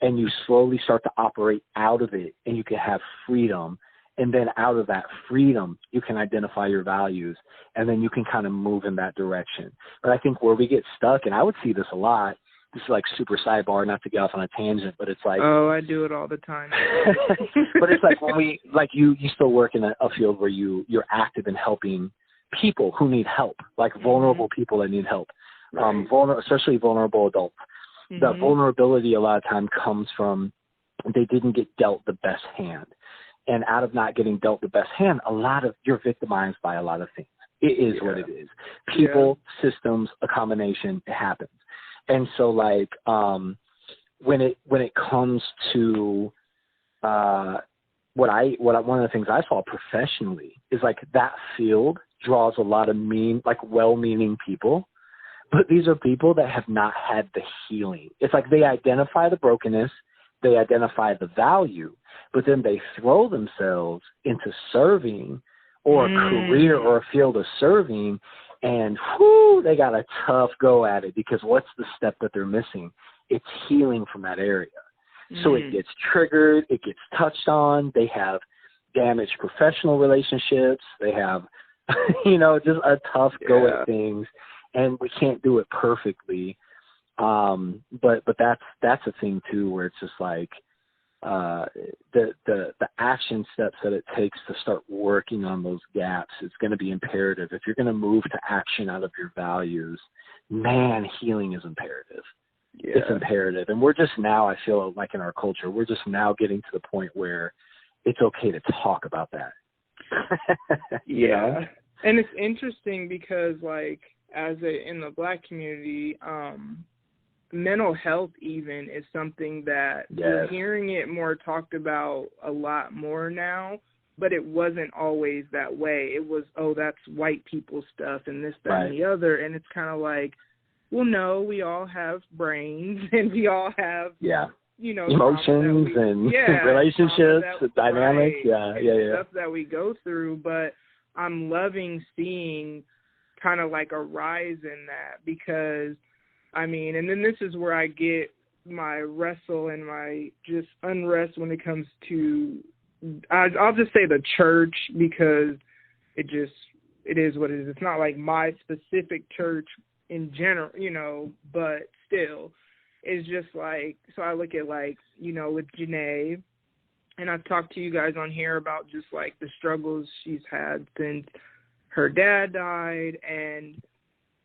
[SPEAKER 4] And you slowly start to operate out of it, and you can have freedom. And then out of that freedom, you can identify your values, and then you can kind of move in that direction. But I think where we get stuck, and I would see this a lot, this is like super sidebar, not to get off on a tangent, but it's like,
[SPEAKER 1] oh, I do it all the time.
[SPEAKER 4] But it's like when you still work in a field where you're active in helping people who need help, like vulnerable people that need help, especially vulnerable adults. The vulnerability a lot of time comes from they didn't get dealt the best hand. And out of not getting dealt the best hand, you're victimized by a lot of things. It is what it is. People, systems, a combination, it happens. And so like when it comes to one of the things I saw professionally is like that field draws a lot of well-meaning people, but these are people that have not had the healing. It's like they identify the brokenness, they identify the value, but then they throw themselves into serving or a career or a field of serving, And whoo, they got a tough go at it, because what's the step that they're missing? It's healing from that area. So it gets triggered, it gets touched on, they have damaged professional relationships, they have, just a tough go at things, and we can't do it perfectly. But that's a thing too, where it's just like, the action steps that it takes to start working on those gaps is going to be imperative. If you're going to move to action out of your values, man, healing is imperative. Yeah. It's imperative. And we're just now, I feel like in our culture, we're just now getting to the point where it's okay to talk about that.
[SPEAKER 1] Yeah. And it's interesting because, like, in the Black community, mental health even is something that we're hearing it more talked about a lot more now, but it wasn't always that way. It was, that's white people stuff and this, that, and the other. And it's kind of like, well, no, we all have brains and we all have,
[SPEAKER 4] emotions and relationships, dynamics.
[SPEAKER 1] Stuff that we go through. But I'm loving seeing kind of like a rise in that, because and then this is where I get my wrestle and my just unrest when it comes to, I'll just say the church, because it is what it is. It's not like my specific church in general, but still, it's just like, so I look at like, with Janae, and I've talked to you guys on here about just like the struggles she's had since her dad died, and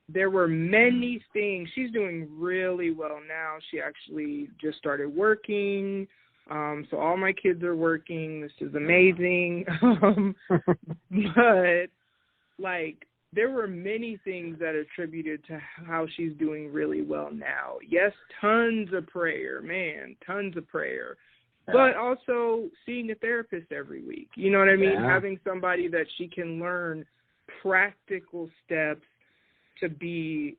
[SPEAKER 1] there were many things. She's doing really well now. She actually just started working. So all my kids are working. This is amazing. But, like, there were many things that attributed to how she's doing really well now. Yes, tons of prayer, tons of prayer. But also seeing a therapist every week. You know what I mean? Yeah. Having somebody that she can learn practical steps to be,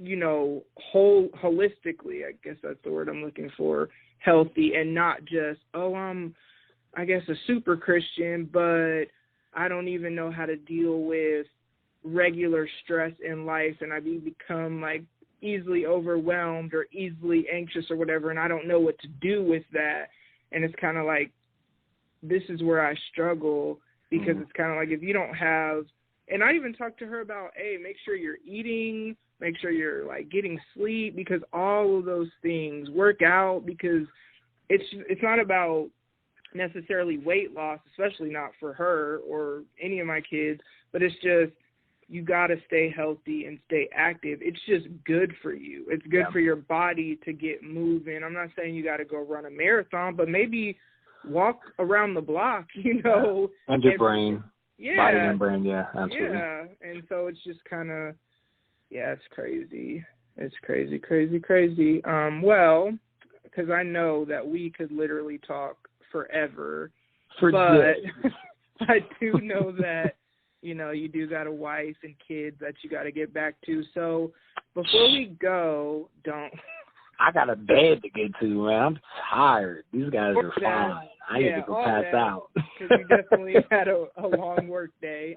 [SPEAKER 1] holistically, I guess that's the word I'm looking for, healthy, and not just, I'm, I guess, a super Christian, but I don't even know how to deal with regular stress in life, and I become, like, easily overwhelmed or easily anxious or whatever, and I don't know what to do with that. And it's kind of like, this is where I struggle, because it's kind of like, if you don't have, and I even talked to her about, hey, make sure you're eating, make sure you're, like, getting sleep, because all of those things, work out, because it's not about necessarily weight loss, especially not for her or any of my kids, but it's just, you got to stay healthy and stay active. It's just good for you. It's good for your body to get moving. I'm not saying you got to go run a marathon, but maybe walk around the block,
[SPEAKER 4] And your brain. Yeah. Body and brain, absolutely.
[SPEAKER 1] Yeah, and so it's just kind of, it's crazy. It's crazy. Well, because I know that we could literally talk forever, but I do know that, you do got a wife and kids that you got to get back to. So before we go,
[SPEAKER 4] I got a bed to get to, man. I'm tired. These guys are fine. I need to go pass out.
[SPEAKER 1] Because we definitely had a long work day.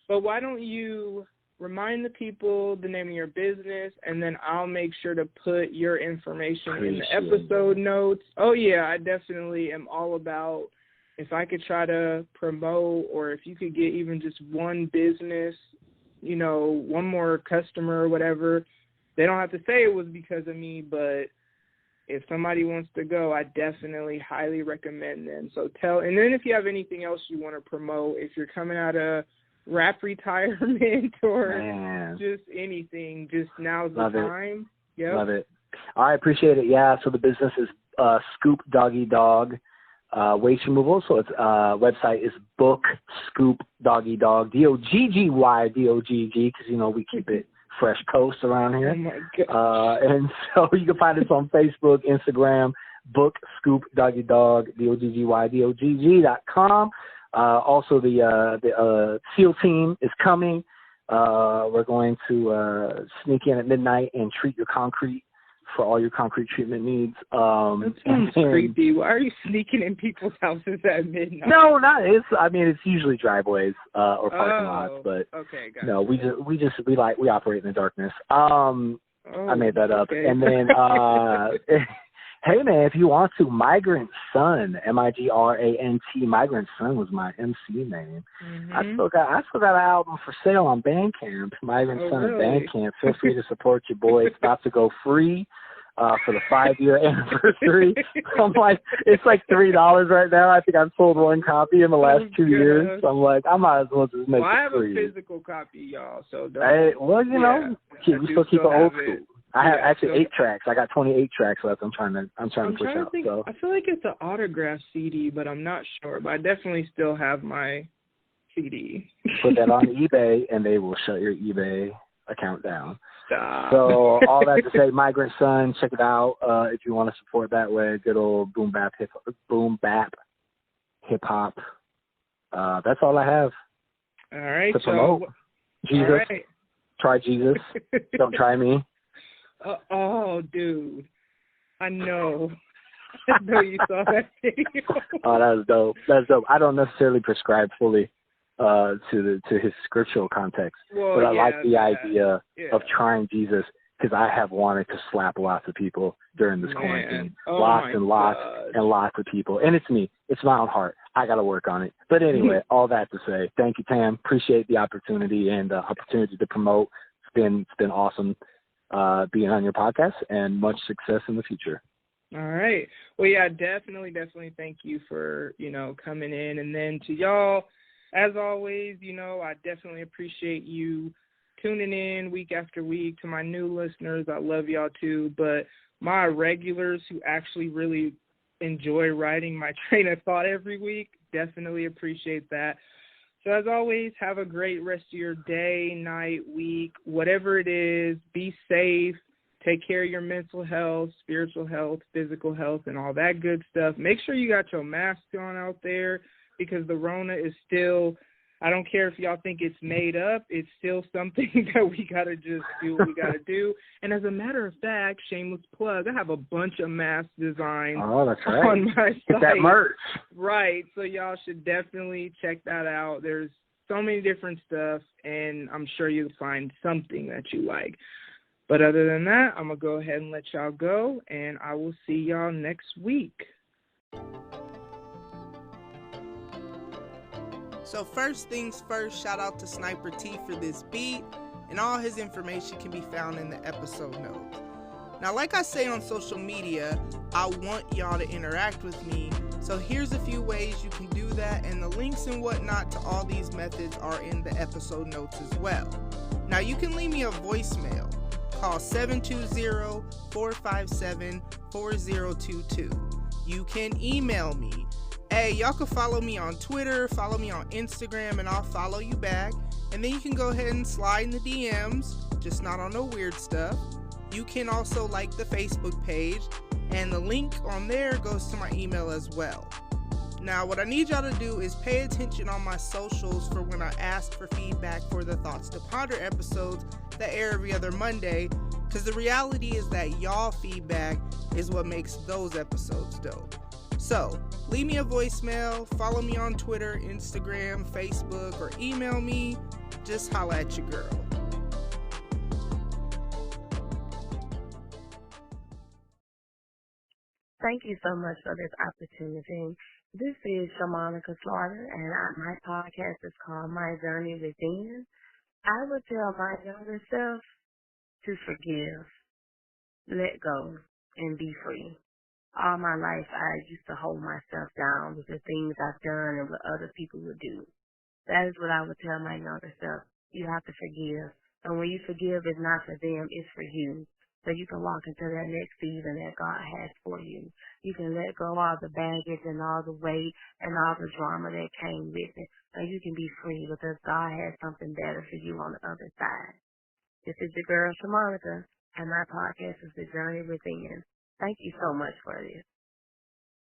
[SPEAKER 1] But why don't you remind the people the name of your business, and then I'll make sure to put your information in the episode notes. Oh, yeah, I definitely am all about, if I could try to promote, or if you could get even just one business, one more customer or whatever. They don't have to say it was because of me, but if somebody wants to go, I definitely highly recommend them. So and then if you have anything else you want to promote, if you're coming out of rap retirement or just anything, just now's the time. Yep.
[SPEAKER 4] Love it. I appreciate it. Yeah. So the business is Scoop Doggy Dog waste removal. So its website is Book Scoop Doggy Dog, DOGGY, because we keep it fresh coast around here.
[SPEAKER 1] Oh my God.
[SPEAKER 4] And so you can find us on Facebook, Instagram, Book Scoop Doggy Dog, DOGGY.com. Also the SEAL team is coming. We're going to sneak in at midnight and treat your concrete for all your concrete treatment needs.
[SPEAKER 1] That sounds creepy. Why are you sneaking in people's houses at midnight?
[SPEAKER 4] No, it's usually driveways or parking lots, but
[SPEAKER 1] okay, gotcha.
[SPEAKER 4] no, we operate in the darkness. I made that up.
[SPEAKER 1] Okay.
[SPEAKER 4] And then hey man, if you want to, Migrant Son, Migrant, Migrant Son was my MC name.
[SPEAKER 1] Mm-hmm.
[SPEAKER 4] I still got an album for sale on Bandcamp, Migrant Son
[SPEAKER 1] really?
[SPEAKER 4] of Bandcamp. Feel free to support your boy. It's about to go free for the 5-year anniversary. I'm like, it's like $3 right now. I think I've sold one copy in the last 2 years. So I'm like, I might as well just make it free.
[SPEAKER 1] I have a physical copy, y'all. So don't.
[SPEAKER 4] Hey, well, you know, we still keep it old school. I have actually 8 tracks. I got 28 tracks left. I'm trying to push out. So
[SPEAKER 1] I feel like it's an autograph CD, but I'm not sure. But I definitely still have my CD.
[SPEAKER 4] Put that on eBay, and they will shut your eBay account down.
[SPEAKER 1] Stop.
[SPEAKER 4] So all that to say, Migrant Son, check it out if you want to support that way. Good old boom bap hip hop. That's all I have.
[SPEAKER 1] All right.
[SPEAKER 4] To promote. Jesus.
[SPEAKER 1] All right.
[SPEAKER 4] Try Jesus. Don't try me.
[SPEAKER 1] Oh, dude. I know. I know you saw that video.
[SPEAKER 4] Oh, that was dope. That's dope. I don't necessarily prescribe fully to his scriptural context, but I like the idea of trying Jesus because I have wanted to slap lots of people during this quarantine. Lots and lots of people. And it's me. It's my own heart. I got to work on it. But anyway, all that to say, thank you, Tam. Appreciate the opportunity and opportunity to promote. It's been awesome being on your podcast, and much success in the future.
[SPEAKER 1] All right. Well, yeah, definitely thank you for, coming in. And then to y'all, as always, I definitely appreciate you tuning in week after week. To my new listeners, I love y'all too. But my regulars who actually really enjoy writing my train of thought every week, definitely appreciate that. So as always, have a great rest of your day, night, week, whatever it is. Be safe. Take care of your mental health, spiritual health, physical health, and all that good stuff. Make sure you got your mask on out there because the Rona is still, I don't care if y'all think it's made up, it's still something that we got to just do what we got to do. And as a matter of fact, shameless plug, I have a bunch of mask designs
[SPEAKER 4] that's right.
[SPEAKER 1] on my site.
[SPEAKER 4] Get that merch.
[SPEAKER 1] Right, so y'all should definitely check that out. There's so many different stuff, and I'm sure you'll find something that you like. But other than that, I'm going to go ahead and let y'all go, and I will see y'all next week. So first things first, shout out to Sniper T for this beat, and all his information can be found in the episode notes. Now, like I say on social media, I want y'all to interact with me, so here's a few ways you can do that, and the links and whatnot to all these methods are in the episode notes as well. Now, you can leave me a voicemail. Call 720-457-4022. You can email me. Hey, y'all can follow me on Twitter, follow me on Instagram, and I'll follow you back. And then you can go ahead and slide in the DMs, just not on no weird stuff. You can also like the Facebook page, and the link on there goes to my email as well. Now, what I need y'all to do is pay attention on my socials for when I ask for feedback for the Thoughts to Ponder episodes that air every other Monday, because the reality is that y'all feedback is what makes those episodes dope. So, leave me a voicemail, follow me on Twitter, Instagram, Facebook, or email me. Just holla at your girl.
[SPEAKER 2] Thank you so much for this opportunity. This is Shamonica Slaughter, and my podcast is called My Journey Within. I would tell my younger self to forgive, let go, and be free. All my life, I used to hold myself down with the things I've done and what other people would do. That is what I would tell my younger self. You have to forgive. And when you forgive, it's not for them, it's for you. So you can walk into that next season that God has for you. You can let go all the baggage and all the weight and all the drama that came with it. So you can be free because God has something better for you on the other side. This is your girl, Shamonica, and my podcast is The Journey Within. Thank you so much for this.